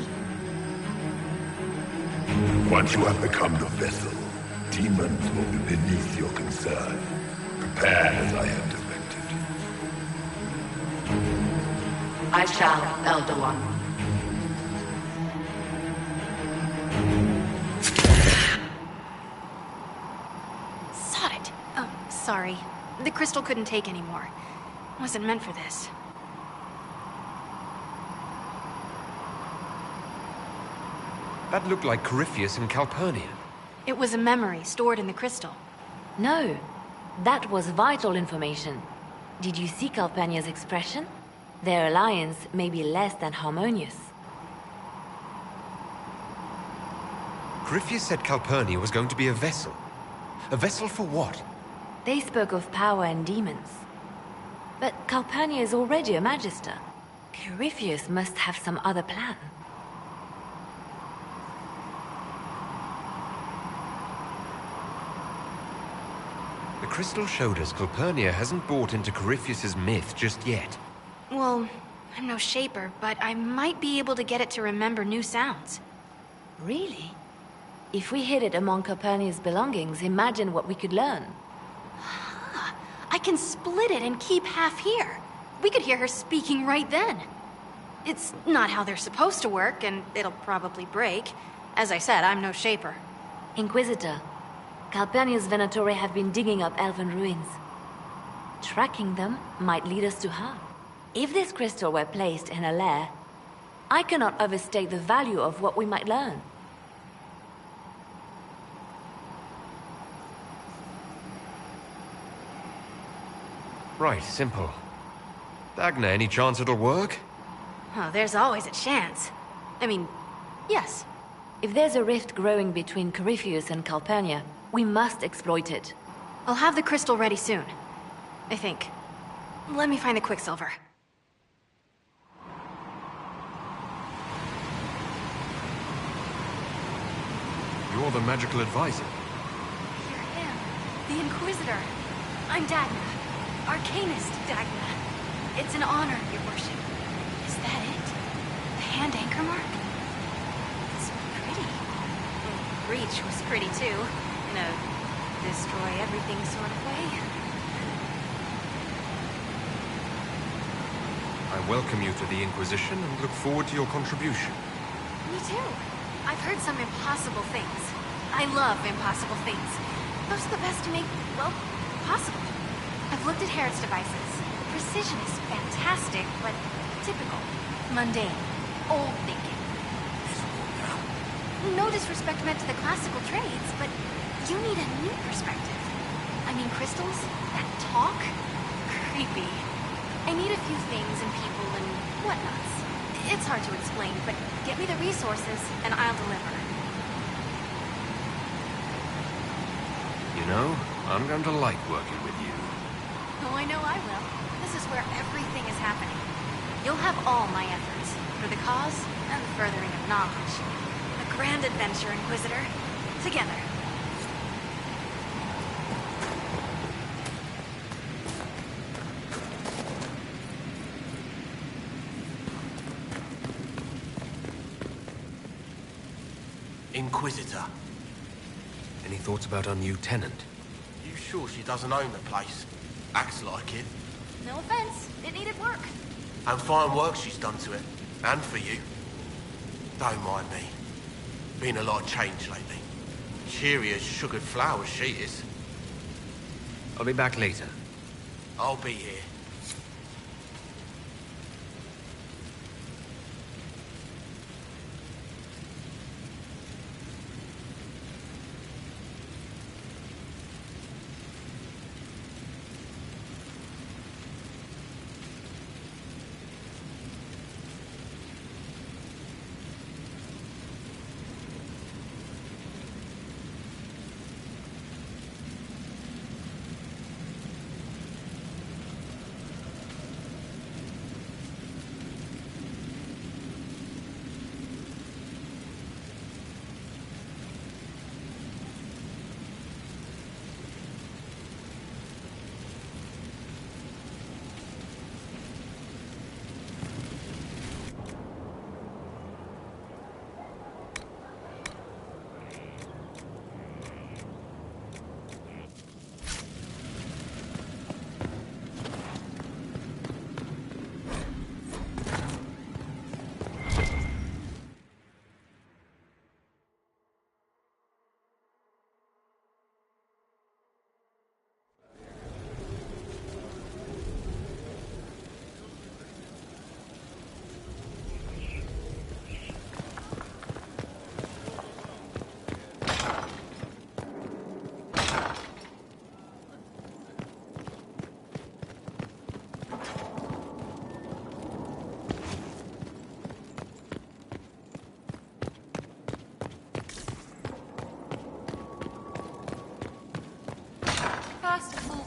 Once you have become the vessel, demons will be beneath your concern. Prepare as I have directed. I shall, Elder One. Sod it. Oh, sorry. The crystal couldn't take anymore. Wasn't meant for this. That looked like Corypheus and Calpurnia. It was a memory stored in the crystal. No, that was vital information. Did you see Calpurnia's expression? Their alliance may be less than harmonious. Corypheus said Calpurnia was going to be a vessel. A vessel for what? They spoke of power and demons. But Calpurnia is already a magister. Corypheus must have some other plan. The crystal showed us Calpurnia hasn't bought into Corypheus's myth just yet. Well, I'm no shaper, but I might be able to get it to remember new sounds. Really? If we hid it among Calpurnia's belongings, imagine what we could learn. I can split it and keep half here. We could hear her speaking right then. It's not how they're supposed to work, and it'll probably break. As I said, I'm no shaper. Inquisitor, Calpurnia's Venatori have been digging up elven ruins. Tracking them might lead us to her. If this crystal were placed in a lair, I cannot overstate the value of what we might learn. Right, simple. Dagna, any chance it'll work? Oh, there's always a chance. I mean, yes. If there's a rift growing between Corypheus and Calpurnia, we must exploit it. I'll have the crystal ready soon. I think. Let me find the Quicksilver. You're the magical advisor. You're him. The Inquisitor. I'm Dagna. Arcanist Dagna. It's an honor, your worship. Is that it? The hand anchor mark? It's pretty. The breach was pretty too. In a destroy everything sort of way. I welcome you to the Inquisition and look forward to your contribution. Me too. I've heard some impossible things. I love impossible things. Those are the best to make, well, possible. I've looked at Herod's devices. The precision is fantastic, but typical. Mundane. Old thinking. No disrespect meant to the classical trades, but you need a new perspective. I mean, crystals? That talk? Creepy. I need a few things and people and whatnots. It's hard to explain, but get me the resources and I'll deliver. You know, I'm going to like working with you. Oh, I know I will. This is where everything is happening. You'll have all my efforts, for the cause and the furthering of knowledge. A grand adventure, Inquisitor. Together. Inquisitor. Any thoughts about our new tenant? You sure she doesn't own the place? Acts like it. No offense. It needed work. And fine work she's done to it. And for you. Don't mind me. Been a lot of change lately. Cheery as sugared flowers she is. I'll be back later. I'll be here.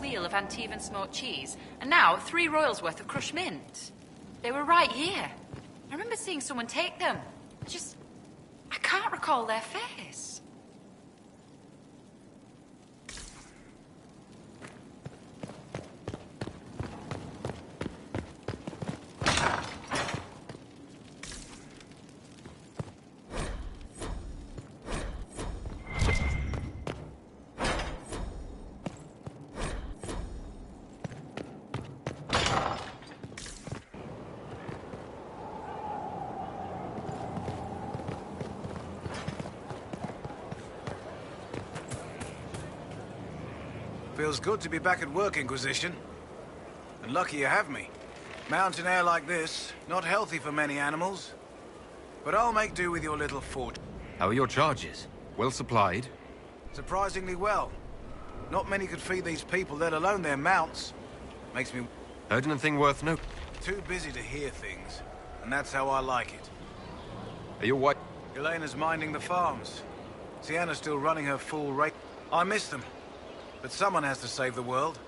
wheel of Antivan smoked cheese, and now 3 royals worth of crushed mint. They were right here. I remember seeing someone take them. I can't recall their face. Feels good to be back at work, Inquisition. And lucky you have me. Mountain air like this, not healthy for many animals. But I'll make do with your little fort. How are your charges? Well supplied? Surprisingly well. Not many could feed these people, let alone their mounts. Makes me... Heard anything worth note? Too busy to hear things. And that's how I like it. Are your wife... Elena's minding the farms. Sienna's still running her full rate. I miss them. But someone has to save the world.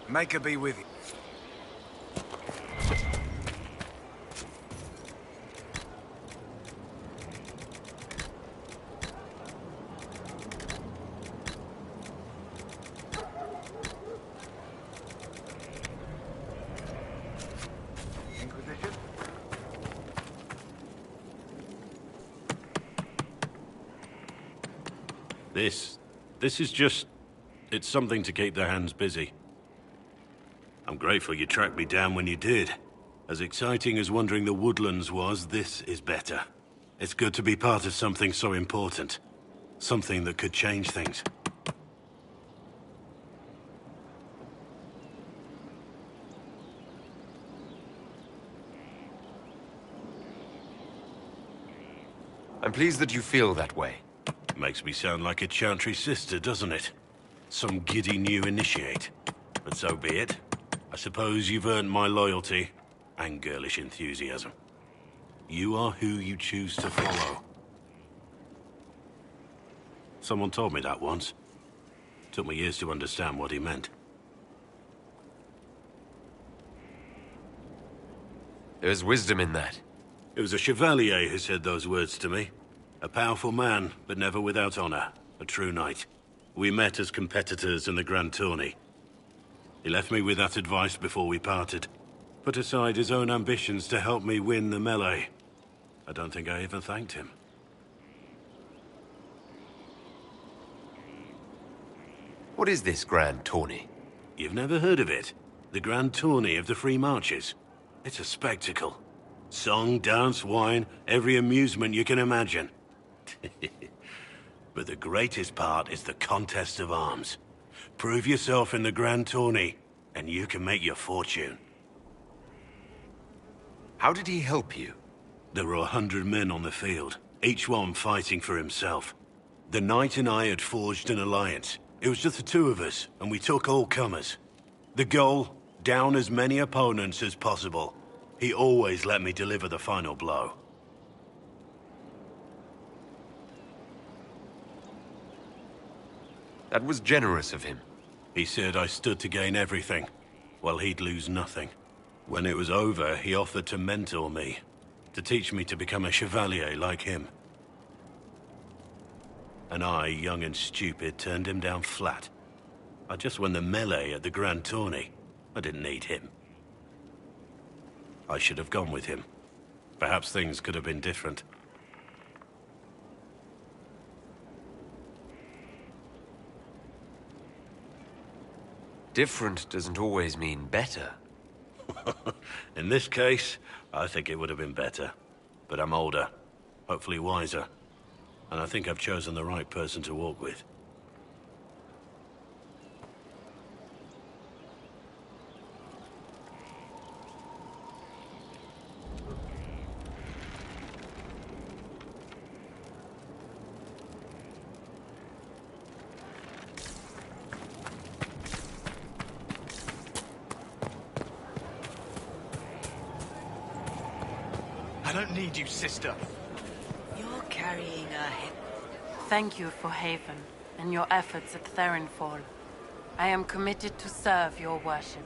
Make her be with you. This is just... It's something to keep their hands busy. I'm grateful you tracked me down when you did. As exciting as wandering the woodlands was, this is better. It's good to be part of something so important. Something that could change things. I'm pleased that you feel that way. Makes me sound like a Chantry sister, doesn't it? Some giddy new initiate. But so be it. I suppose you've earned my loyalty and girlish enthusiasm. You are who you choose to follow. Someone told me that once. Took me years to understand what he meant. There's wisdom in that. It was a chevalier who said those words to me. A powerful man, but never without honor. A true knight. We met as competitors in the Grand Tourney. He left me with that advice before we parted. Put aside his own ambitions to help me win the melee. I don't think I even thanked him. What is this Grand Tourney? You've never heard of it? The Grand Tourney of the Free Marches. It's a spectacle. Song, dance, wine, every amusement you can imagine. But the greatest part is the contest of arms. Prove yourself in the Grand Tourney, and you can make your fortune. How did he help you? There were 100 men on the field, each one fighting for himself. The knight and I had forged an alliance. It was just the two of us, and we took all comers. The goal, down as many opponents as possible. He always let me deliver the final blow. That was generous of him. He said I stood to gain everything, while he'd lose nothing. When it was over, he offered to mentor me, to teach me to become a chevalier like him. And I, young and stupid, turned him down flat. I just won the melee at the Grand Tourney. I didn't need him. I should have gone with him. Perhaps things could have been different. Different doesn't always mean better. In this case, I think it would have been better. But I'm older, hopefully wiser. And I think I've chosen the right person to walk with. I don't need you, sister. You're carrying a heavy... Thank you for Haven and your efforts at Therenfall. I am committed to serve your worship.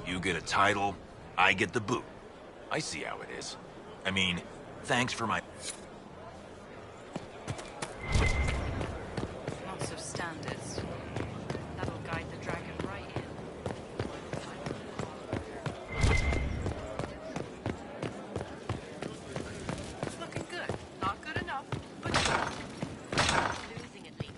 You get a title, I get the boot. I see how it is. I mean, thanks for my... Lots of standards. That'll guide the dragon right in. It's looking good. Not good enough, but losing at least.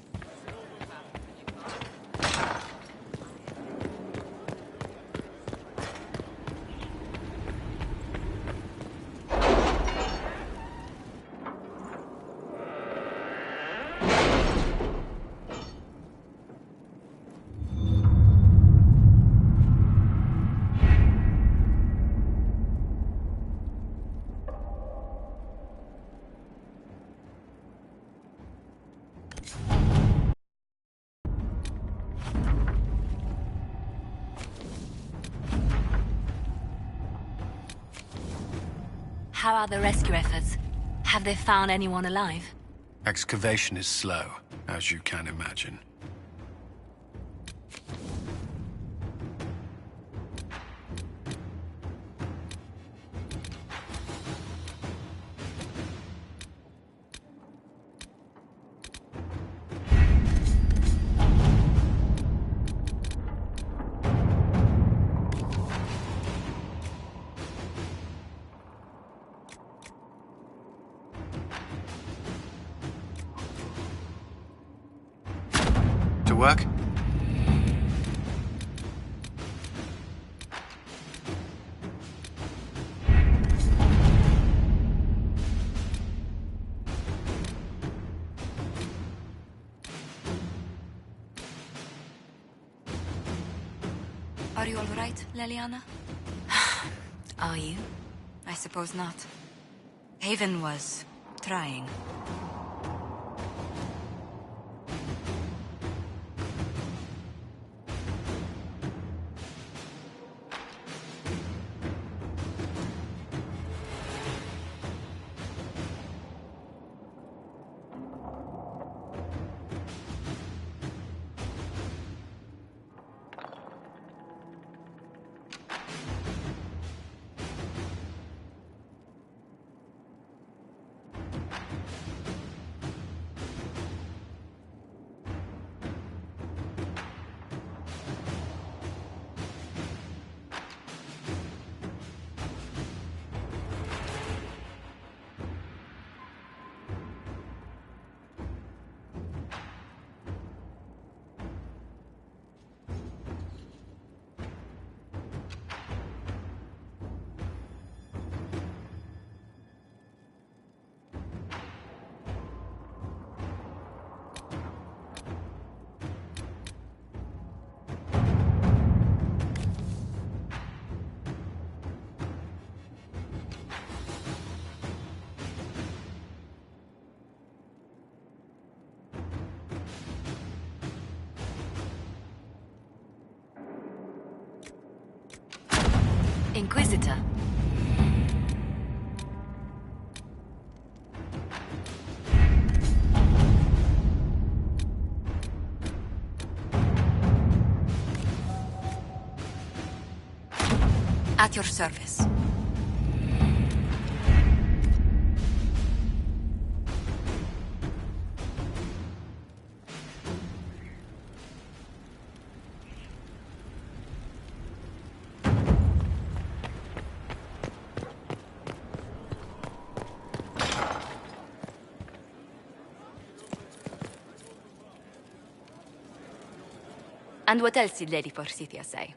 How are the rescue efforts? Have they found anyone alive? Excavation is slow, as you can imagine. To work? Are you all right, Leliana? Are you? I suppose not. Haven was trying. Inquisitor. At your service. And what else did Lady Forsythia say?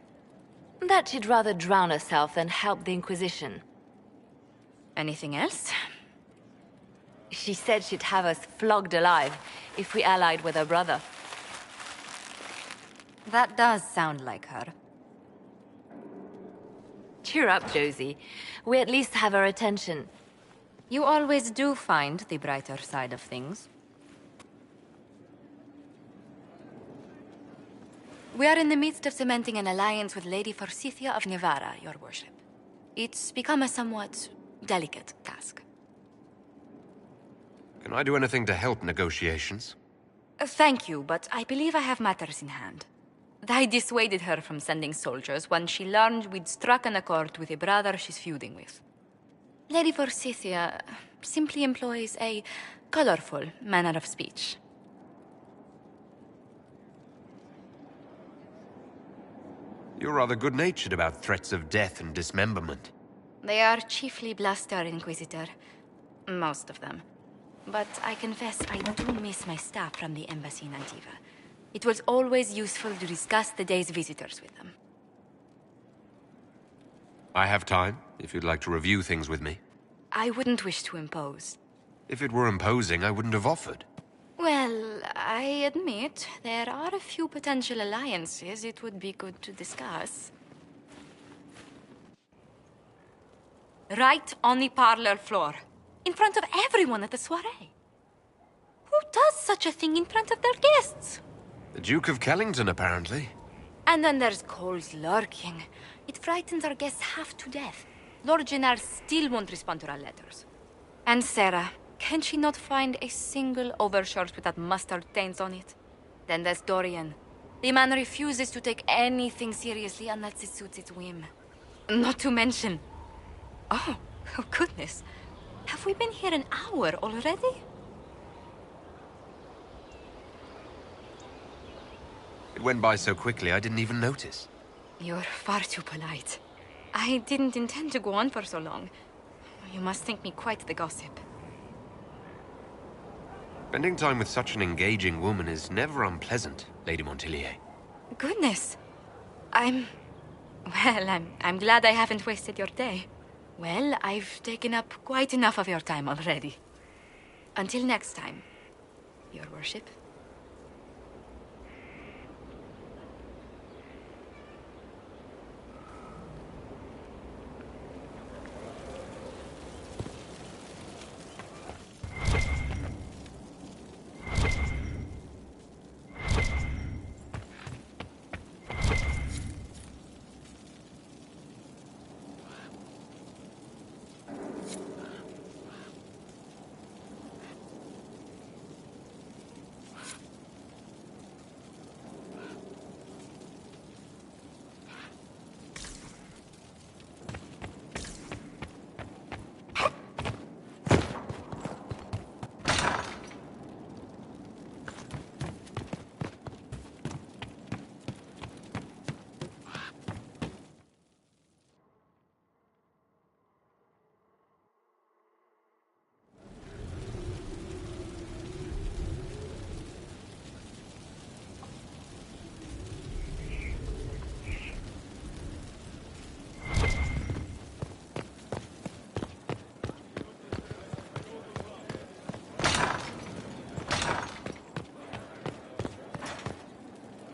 That she'd rather drown herself than help the Inquisition. Anything else? She said she'd have us flogged alive if we allied with her brother. That does sound like her. Cheer up, Josie. We at least have her attention. You always do find the brighter side of things. We are in the midst of cementing an alliance with Lady Forsythia of Navarra, your worship. It's become a somewhat delicate task. Can I do anything to help negotiations? Thank you, but I believe I have matters in hand. I dissuaded her from sending soldiers when she learned we'd struck an accord with a brother she's feuding with. Lady Forsythia simply employs a colorful manner of speech. You're rather good-natured about threats of death and dismemberment. They are chiefly bluster, Inquisitor. Most of them. But I confess I do miss my staff from the embassy in Antiva. It was always useful to discuss the day's visitors with them. I have time, if you'd like to review things with me. I wouldn't wish to impose. If it were imposing, I wouldn't have offered. Well, I admit there are a few potential alliances it would be good to discuss. Right on the parlor floor, in front of everyone at the soiree. Who does such a thing in front of their guests? The Duke of Kellington, apparently. And then there's Cole's lurking. It frightens our guests half to death. Lord Gennard still won't respond to our letters. And Sarah, can she not find a single overshirt without mustard stains on it? Then there's Dorian. The man refuses to take anything seriously unless it suits its whim. Not to mention... Oh goodness. Have we been here an hour already? It went by so quickly I didn't even notice. You're far too polite. I didn't intend to go on for so long. You must think me quite the gossip. Spending time with such an engaging woman is never unpleasant, Lady Montilier. Goodness. I'm glad I haven't wasted your day. Well, I've taken up quite enough of your time already. Until next time, Your Worship.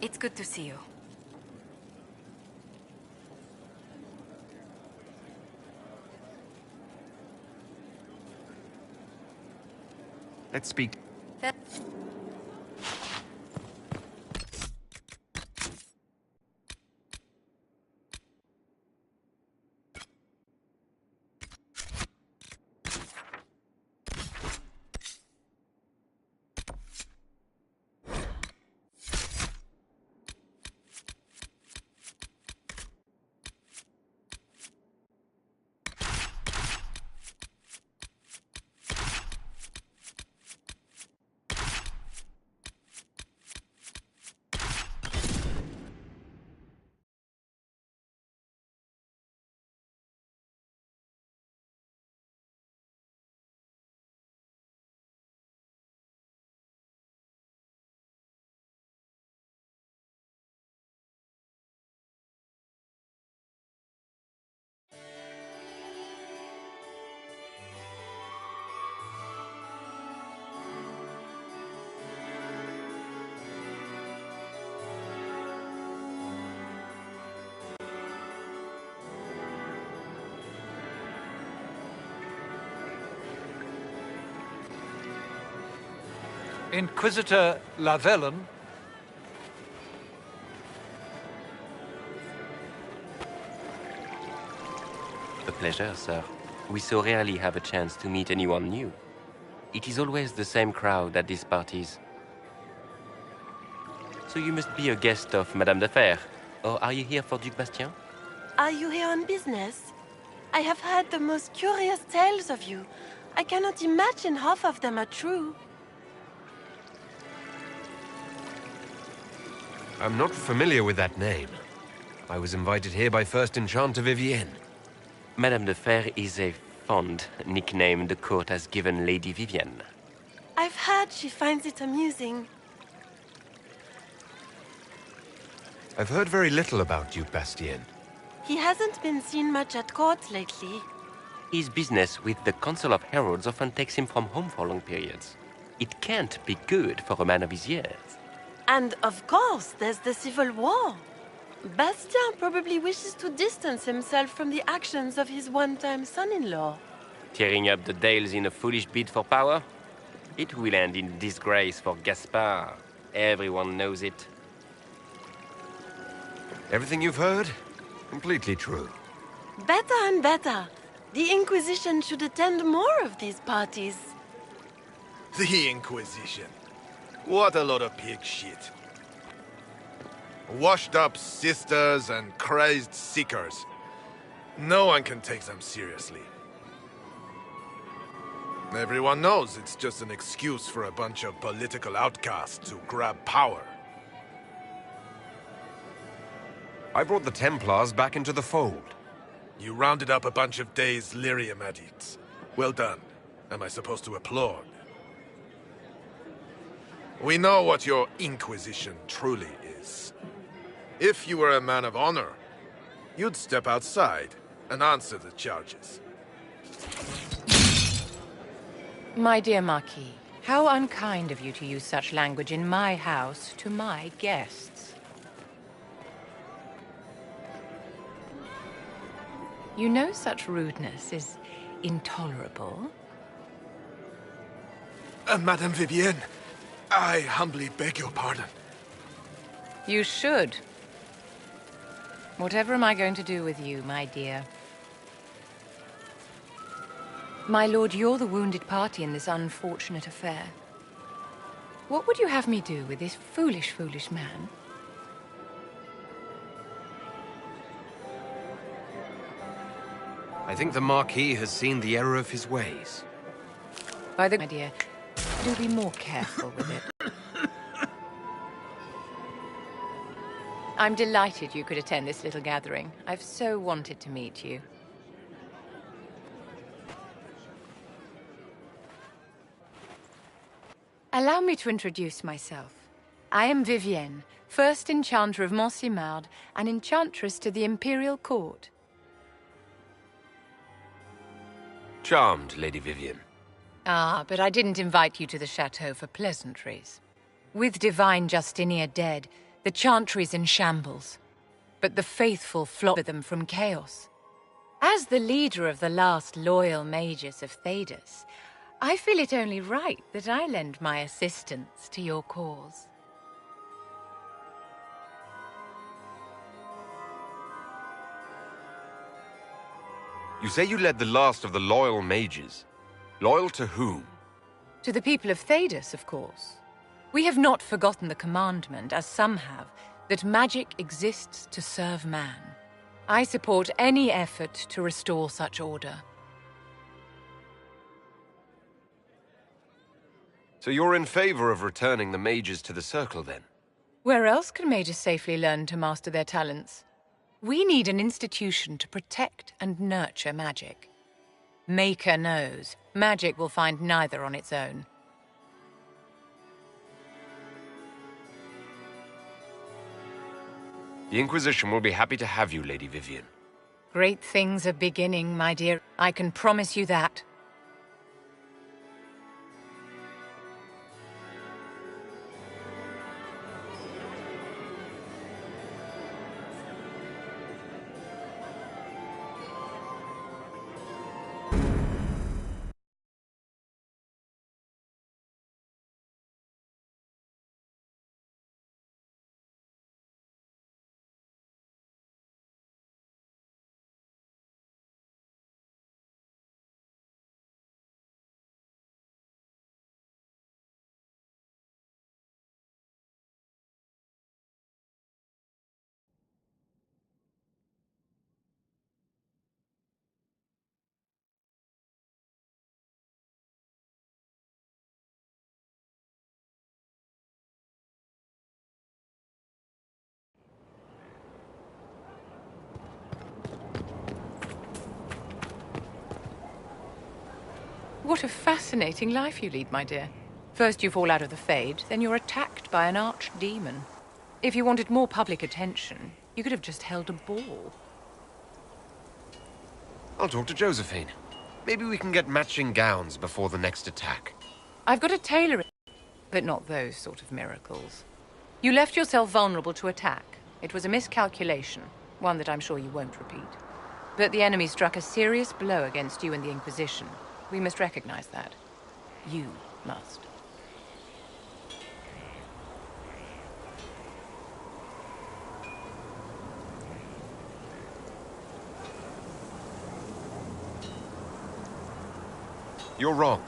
It's good to see you. Let's speak. Inquisitor Lavellen. A pleasure, sir. We so rarely have a chance to meet anyone new. It is always the same crowd at these parties. So you must be a guest of Madame de Fer, or are you here for Duc Bastien? Are you here on business? I have heard the most curious tales of you. I cannot imagine half of them are true. I'm not familiar with that name. I was invited here by First Enchanter Vivienne. Madame de Fer is a fond nickname the court has given Lady Vivienne. I've heard she finds it amusing. I've heard very little about Duke Bastien. He hasn't been seen much at court lately. His business with the Council of Heralds often takes him from home for long periods. It can't be good for a man of his years. And of course, there's the Civil War. Bastien probably wishes to distance himself from the actions of his one-time son-in-law. Tearing up the Dales in a foolish bid for power? It will end in disgrace for Gaspard. Everyone knows it. Everything you've heard? Completely true. Better and better. The Inquisition should attend more of these parties. The Inquisition. What a lot of pig shit. Washed-up sisters and crazed seekers. No one can take them seriously. Everyone knows it's just an excuse for a bunch of political outcasts to grab power. I brought the Templars back into the fold. You rounded up a bunch of dazed lyrium addicts. Well done. Am I supposed to applaud? We know what your Inquisition truly is. If you were a man of honor, you'd step outside and answer the charges. My dear Marquis, how unkind of you to use such language in my house to my guests. You know such rudeness is intolerable. Madame Vivienne, I humbly beg your pardon. You should. Whatever am I going to do with you, my dear? My lord, you're the wounded party in this unfortunate affair. What would you have me do with this foolish, foolish man? I think the Marquis has seen the error of his ways. By the... My dear, do be more careful with it. I'm delighted you could attend this little gathering. I've so wanted to meet you. Allow me to introduce myself. I am Vivienne, first enchanter of Montsimard and enchantress to the Imperial Court. Charmed, Lady Vivienne. Ah, but I didn't invite you to the chateau for pleasantries. With divine Justinia dead, the chantry's in shambles. But the faithful flock with them from chaos. As the leader of the last loyal mages of Thedas, I feel it only right that I lend my assistance to your cause. You say you led the last of the loyal mages. Loyal to whom? To the people of Thedas, of course. We have not forgotten the commandment, as some have, that magic exists to serve man. I support any effort to restore such order. So you're in favor of returning the mages to the Circle, then? Where else can mages safely learn to master their talents? We need an institution to protect and nurture magic. Maker knows, magic will find neither on its own. The Inquisition will be happy to have you, Lady Vivienne. Great things are beginning, my dear. I can promise you that. What a fascinating life you lead, my dear. First you fall out of the Fade, then you're attacked by an archdemon. If you wanted more public attention, you could have just held a ball. I'll talk to Josephine. Maybe we can get matching gowns before the next attack. I've got a tailor, but not those sort of miracles. You left yourself vulnerable to attack. It was a miscalculation, one that I'm sure you won't repeat. But the enemy struck a serious blow against you and the Inquisition. We must recognize that. You must. You're wrong.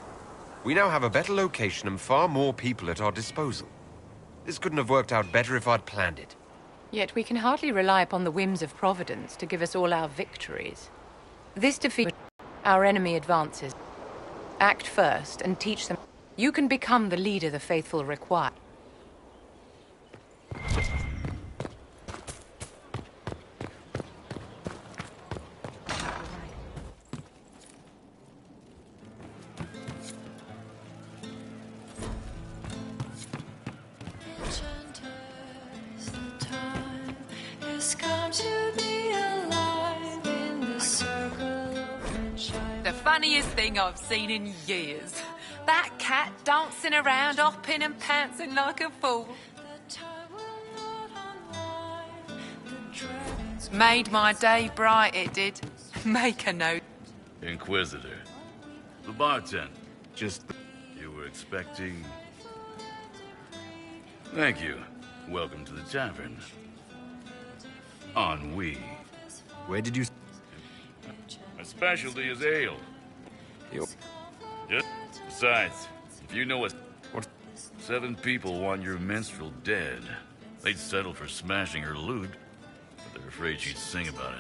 We now have a better location and far more people at our disposal. This couldn't have worked out better if I'd planned it. Yet we can hardly rely upon the whims of Providence to give us all our victories. This defeat, our enemy advances. Act first and teach them. You can become the leader the faithful require. The funniest thing I've seen in years. That cat dancing around, hopping and pouncing like a fool. Made my day bright, it did. Make a note. Inquisitor. The bartender. You were expecting... Thank you. Welcome to the tavern. Ennui. Where did you... My specialty is ale. Besides, if you know what 7 people want your minstrel dead, they'd settle for smashing her lute, but they're afraid she'd sing about it.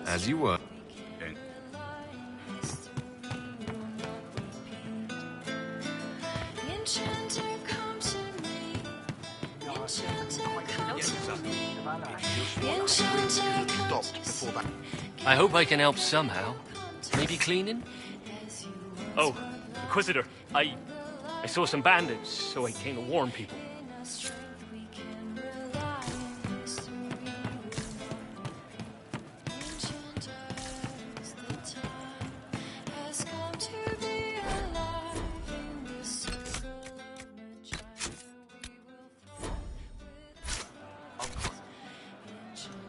As you were. I hope I can help somehow. Maybe cleaning? Oh, Inquisitor, I saw some bandits, so I came to warn people.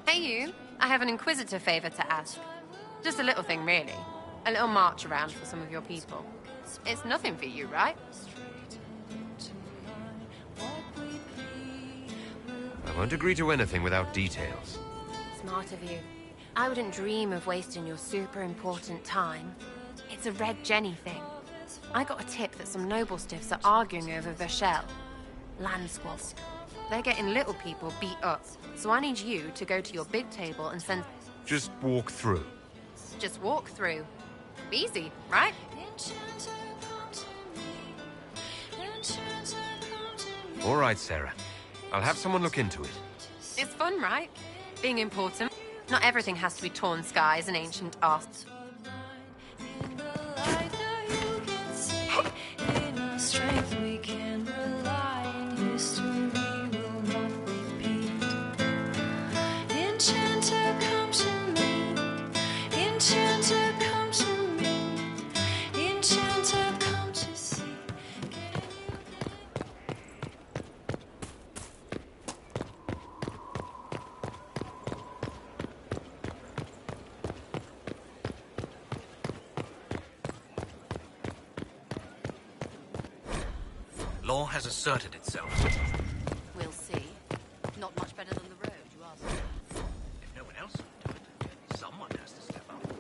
Hey you, I have an Inquisitor favor to ask. Just a little thing, really. A little march around for some of your people. It's nothing for you, right? I won't agree to anything without details. Smart of you. I wouldn't dream of wasting your super important time. It's a Red Jenny thing. I got a tip that some noble stiffs are arguing over Vachel. Land squabble. They're getting little people beat up, so I need you to go to your big table and send... Just walk through. Just walk through. Easy, right? All right, Sarah. I'll have someone look into it. It's fun, right? Being important. Not everything has to be torn skies and ancient art. Law has asserted itself. We'll see. Not much better than the road, you ask me. If no one else will do it, someone has to step up.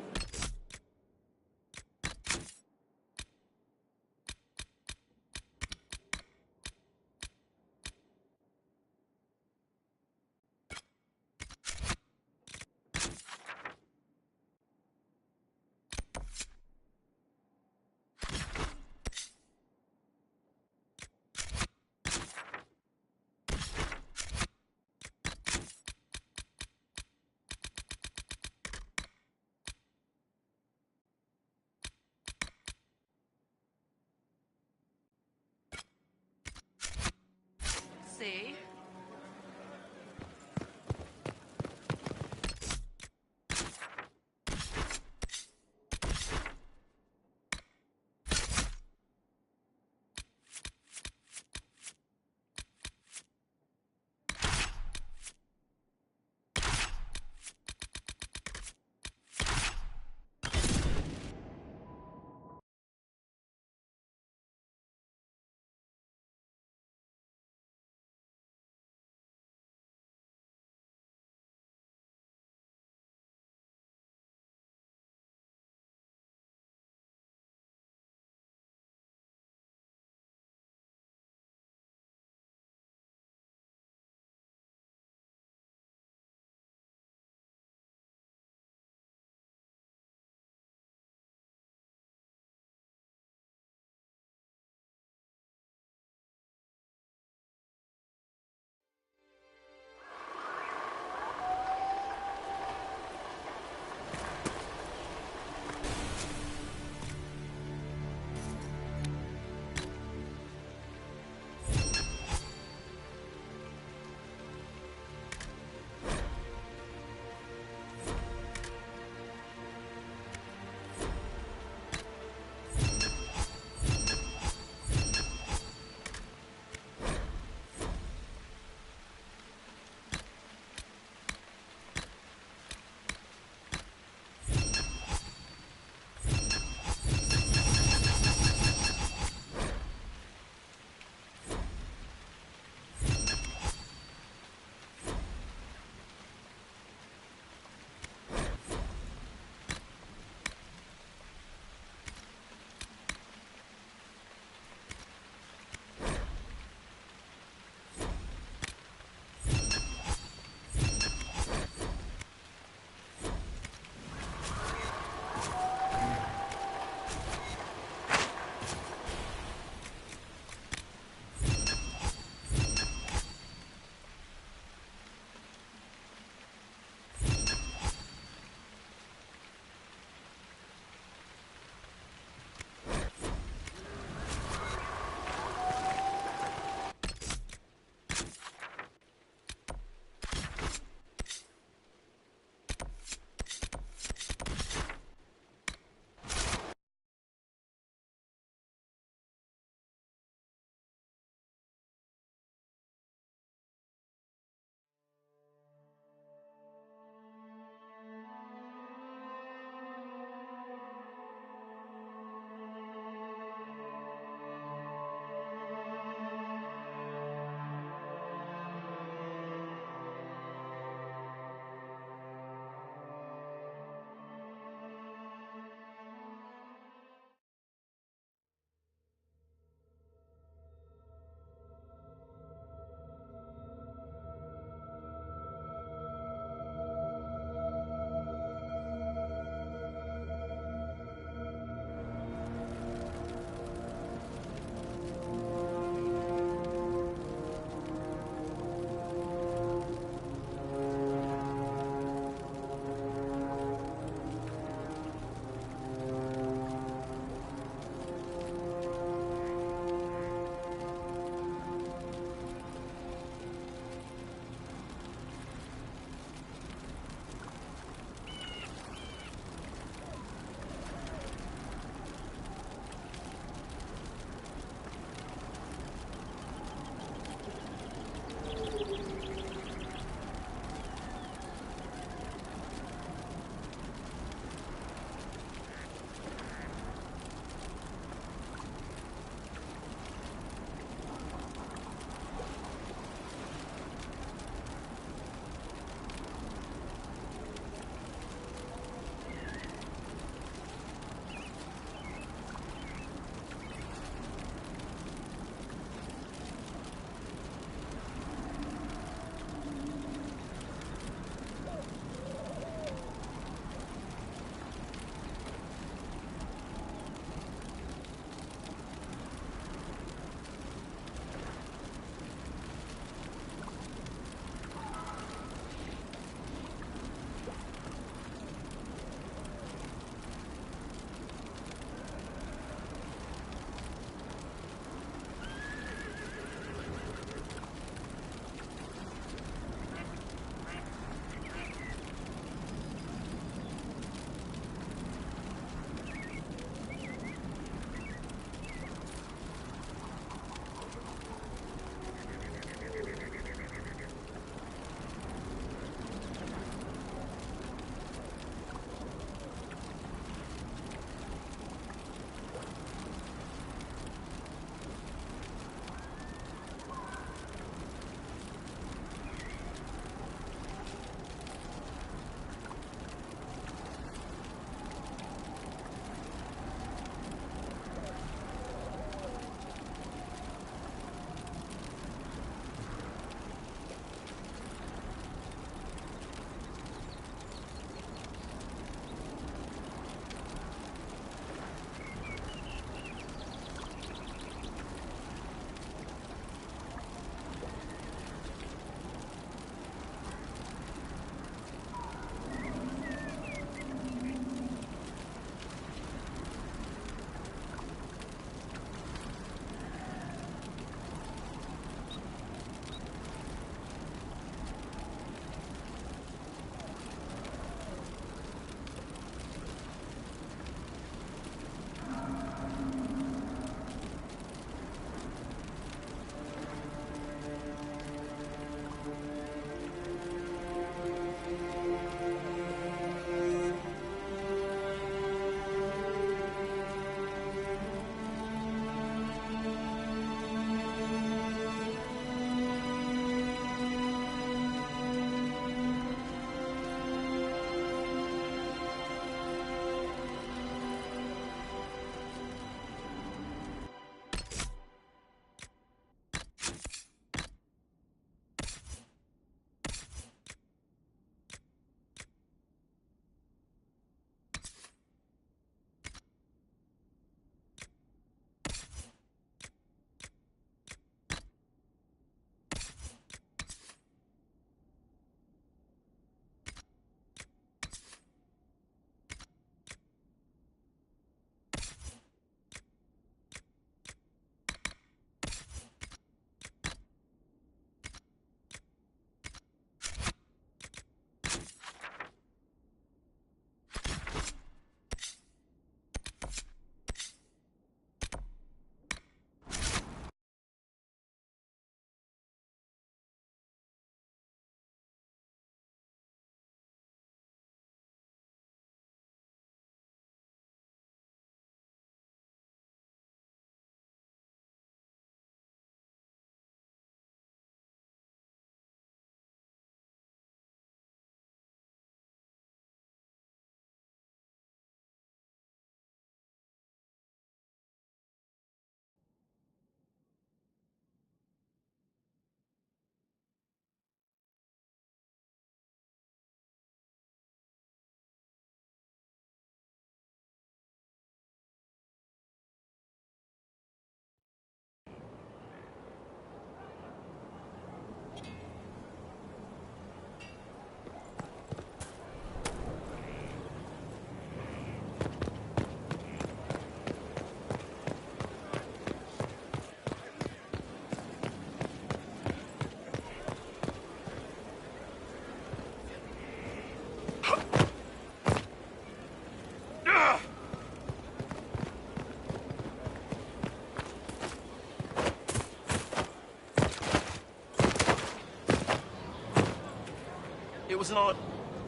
wasn't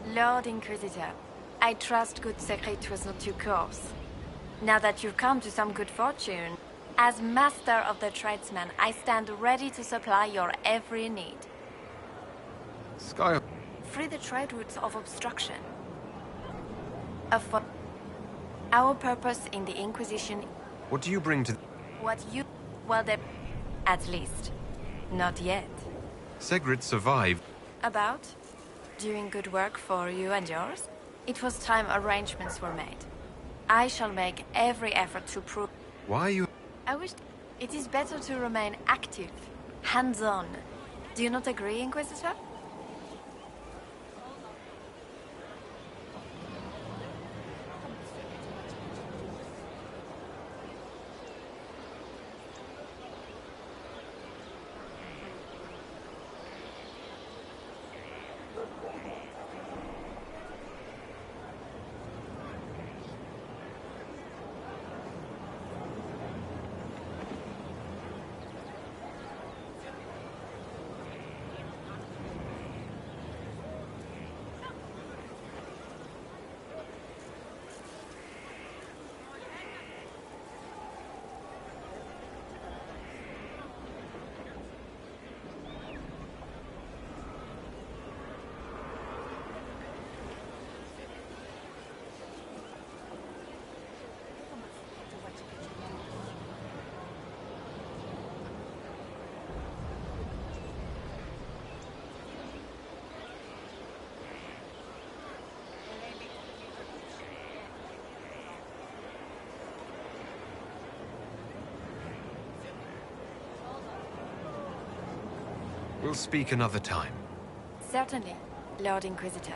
I? Lord Inquisitor, I trust good secret was not too coarse. Now that you've come to some good fortune, as master of the tradesman, I stand ready to supply your every need. Sky... Free the trade routes of obstruction. Of what? Our purpose in the Inquisition... What do you bring to... What you... Well, at least. Not yet. Segrit survived. About? Doing good work for you and yours? It was time arrangements were made. I shall make every effort to prove... Why are you... I wish... It is better to remain active. Hands-on. Do you not agree, Inquisitor? We'll speak another time. Certainly, Lord Inquisitor.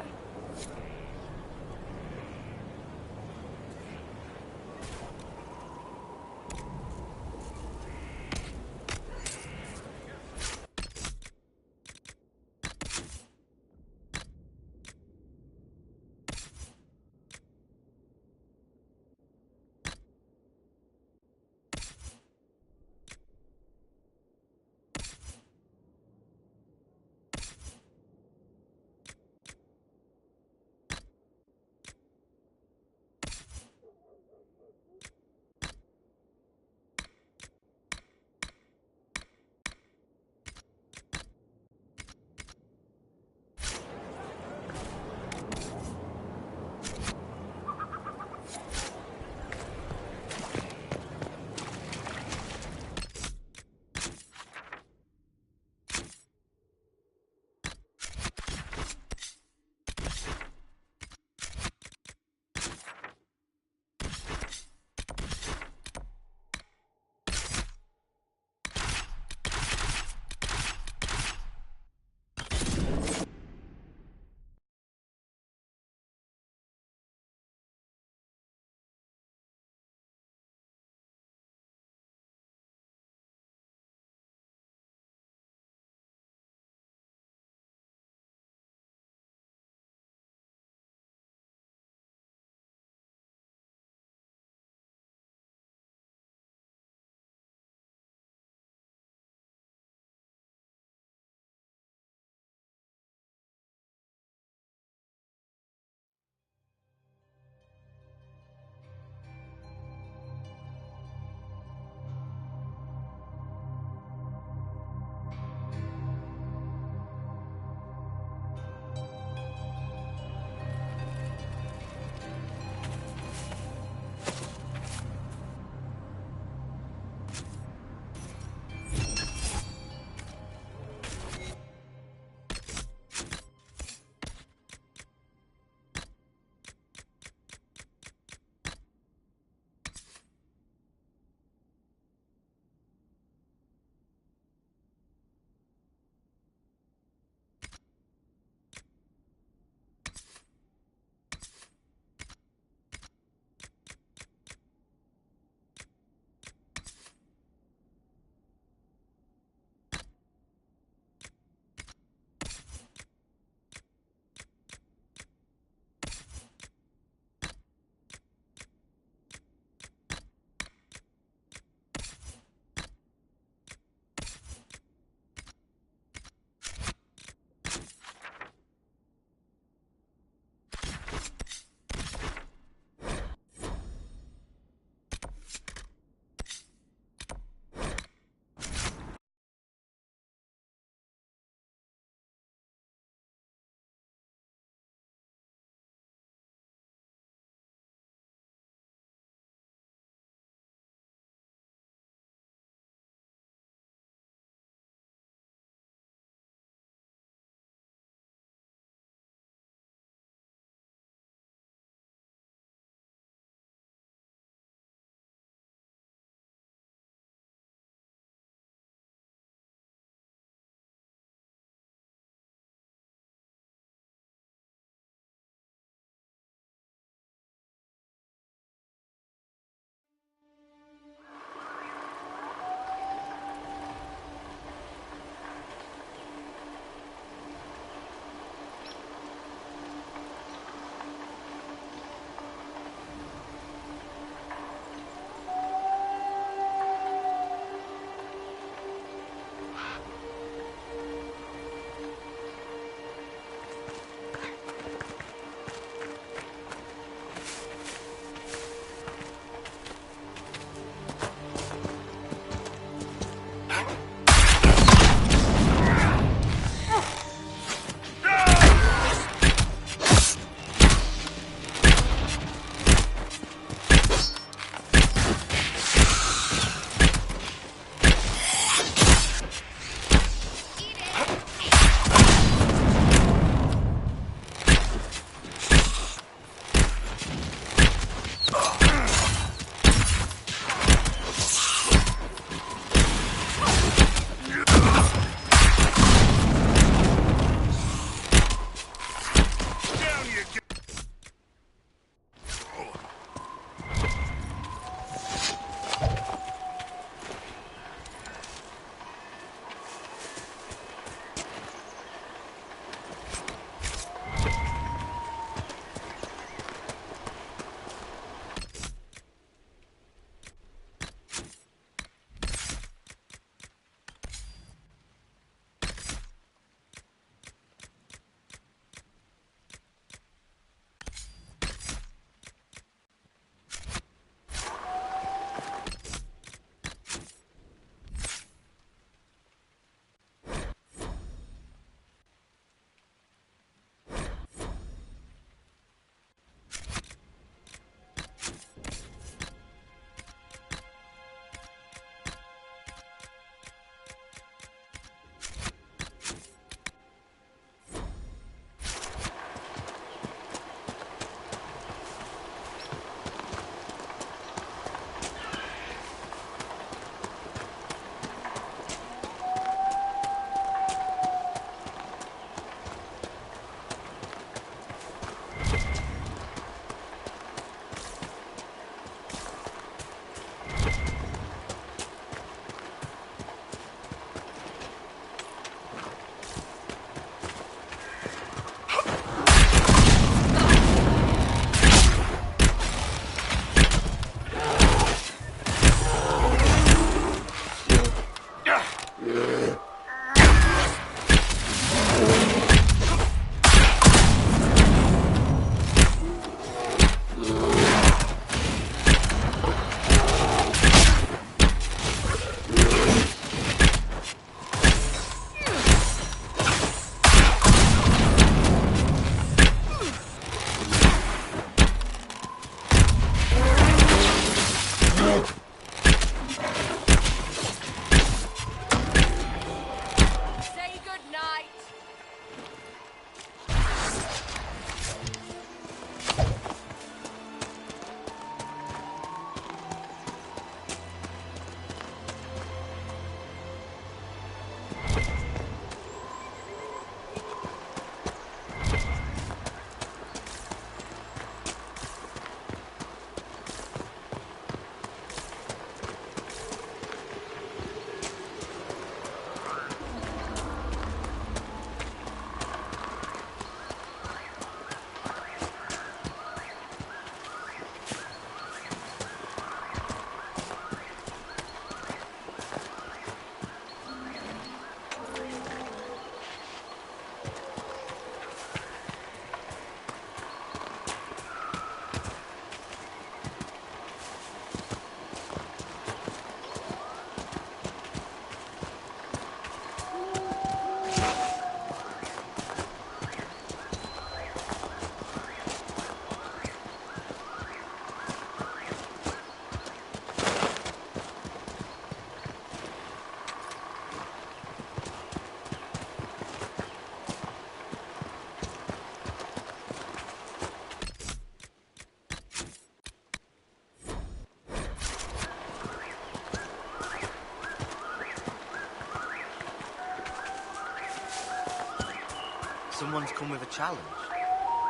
someone's come with a challenge.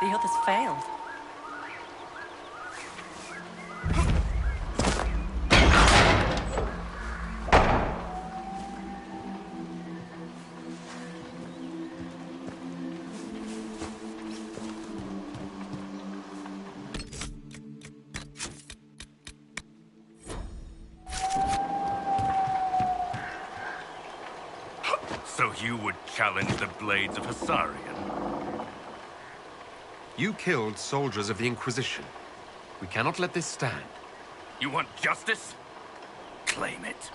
The others failed. So you would challenge the blades of Hassarian? You killed soldiers of the Inquisition. We cannot let this stand. You want justice? Claim it.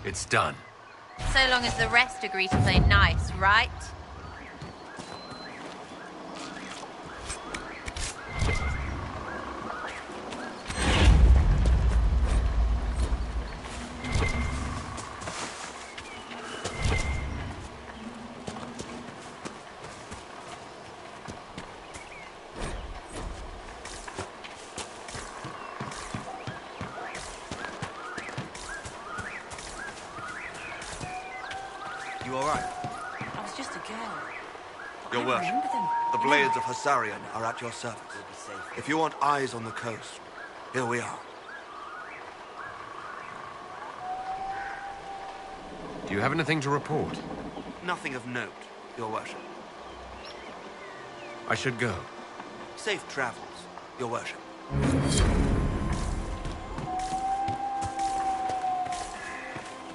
It's done. So long as the rest agree to play nice, right? You all right? I was just a girl. Your worship, remember them. the blades of Hassarian are at your service. If you want eyes on the coast, here we are. Do you have anything to report? Nothing of note, your worship. I should go. Safe travels, your worship.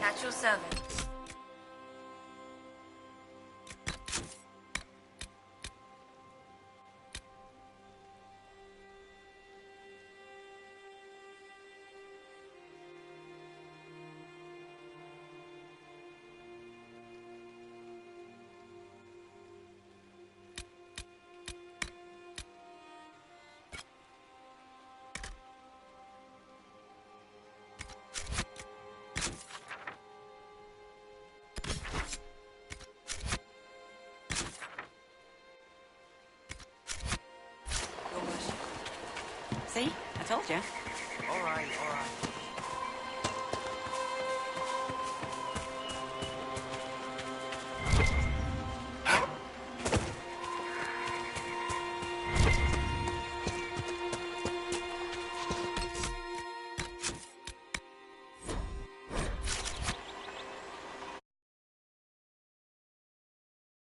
At your service. See? I told you. All right, all right.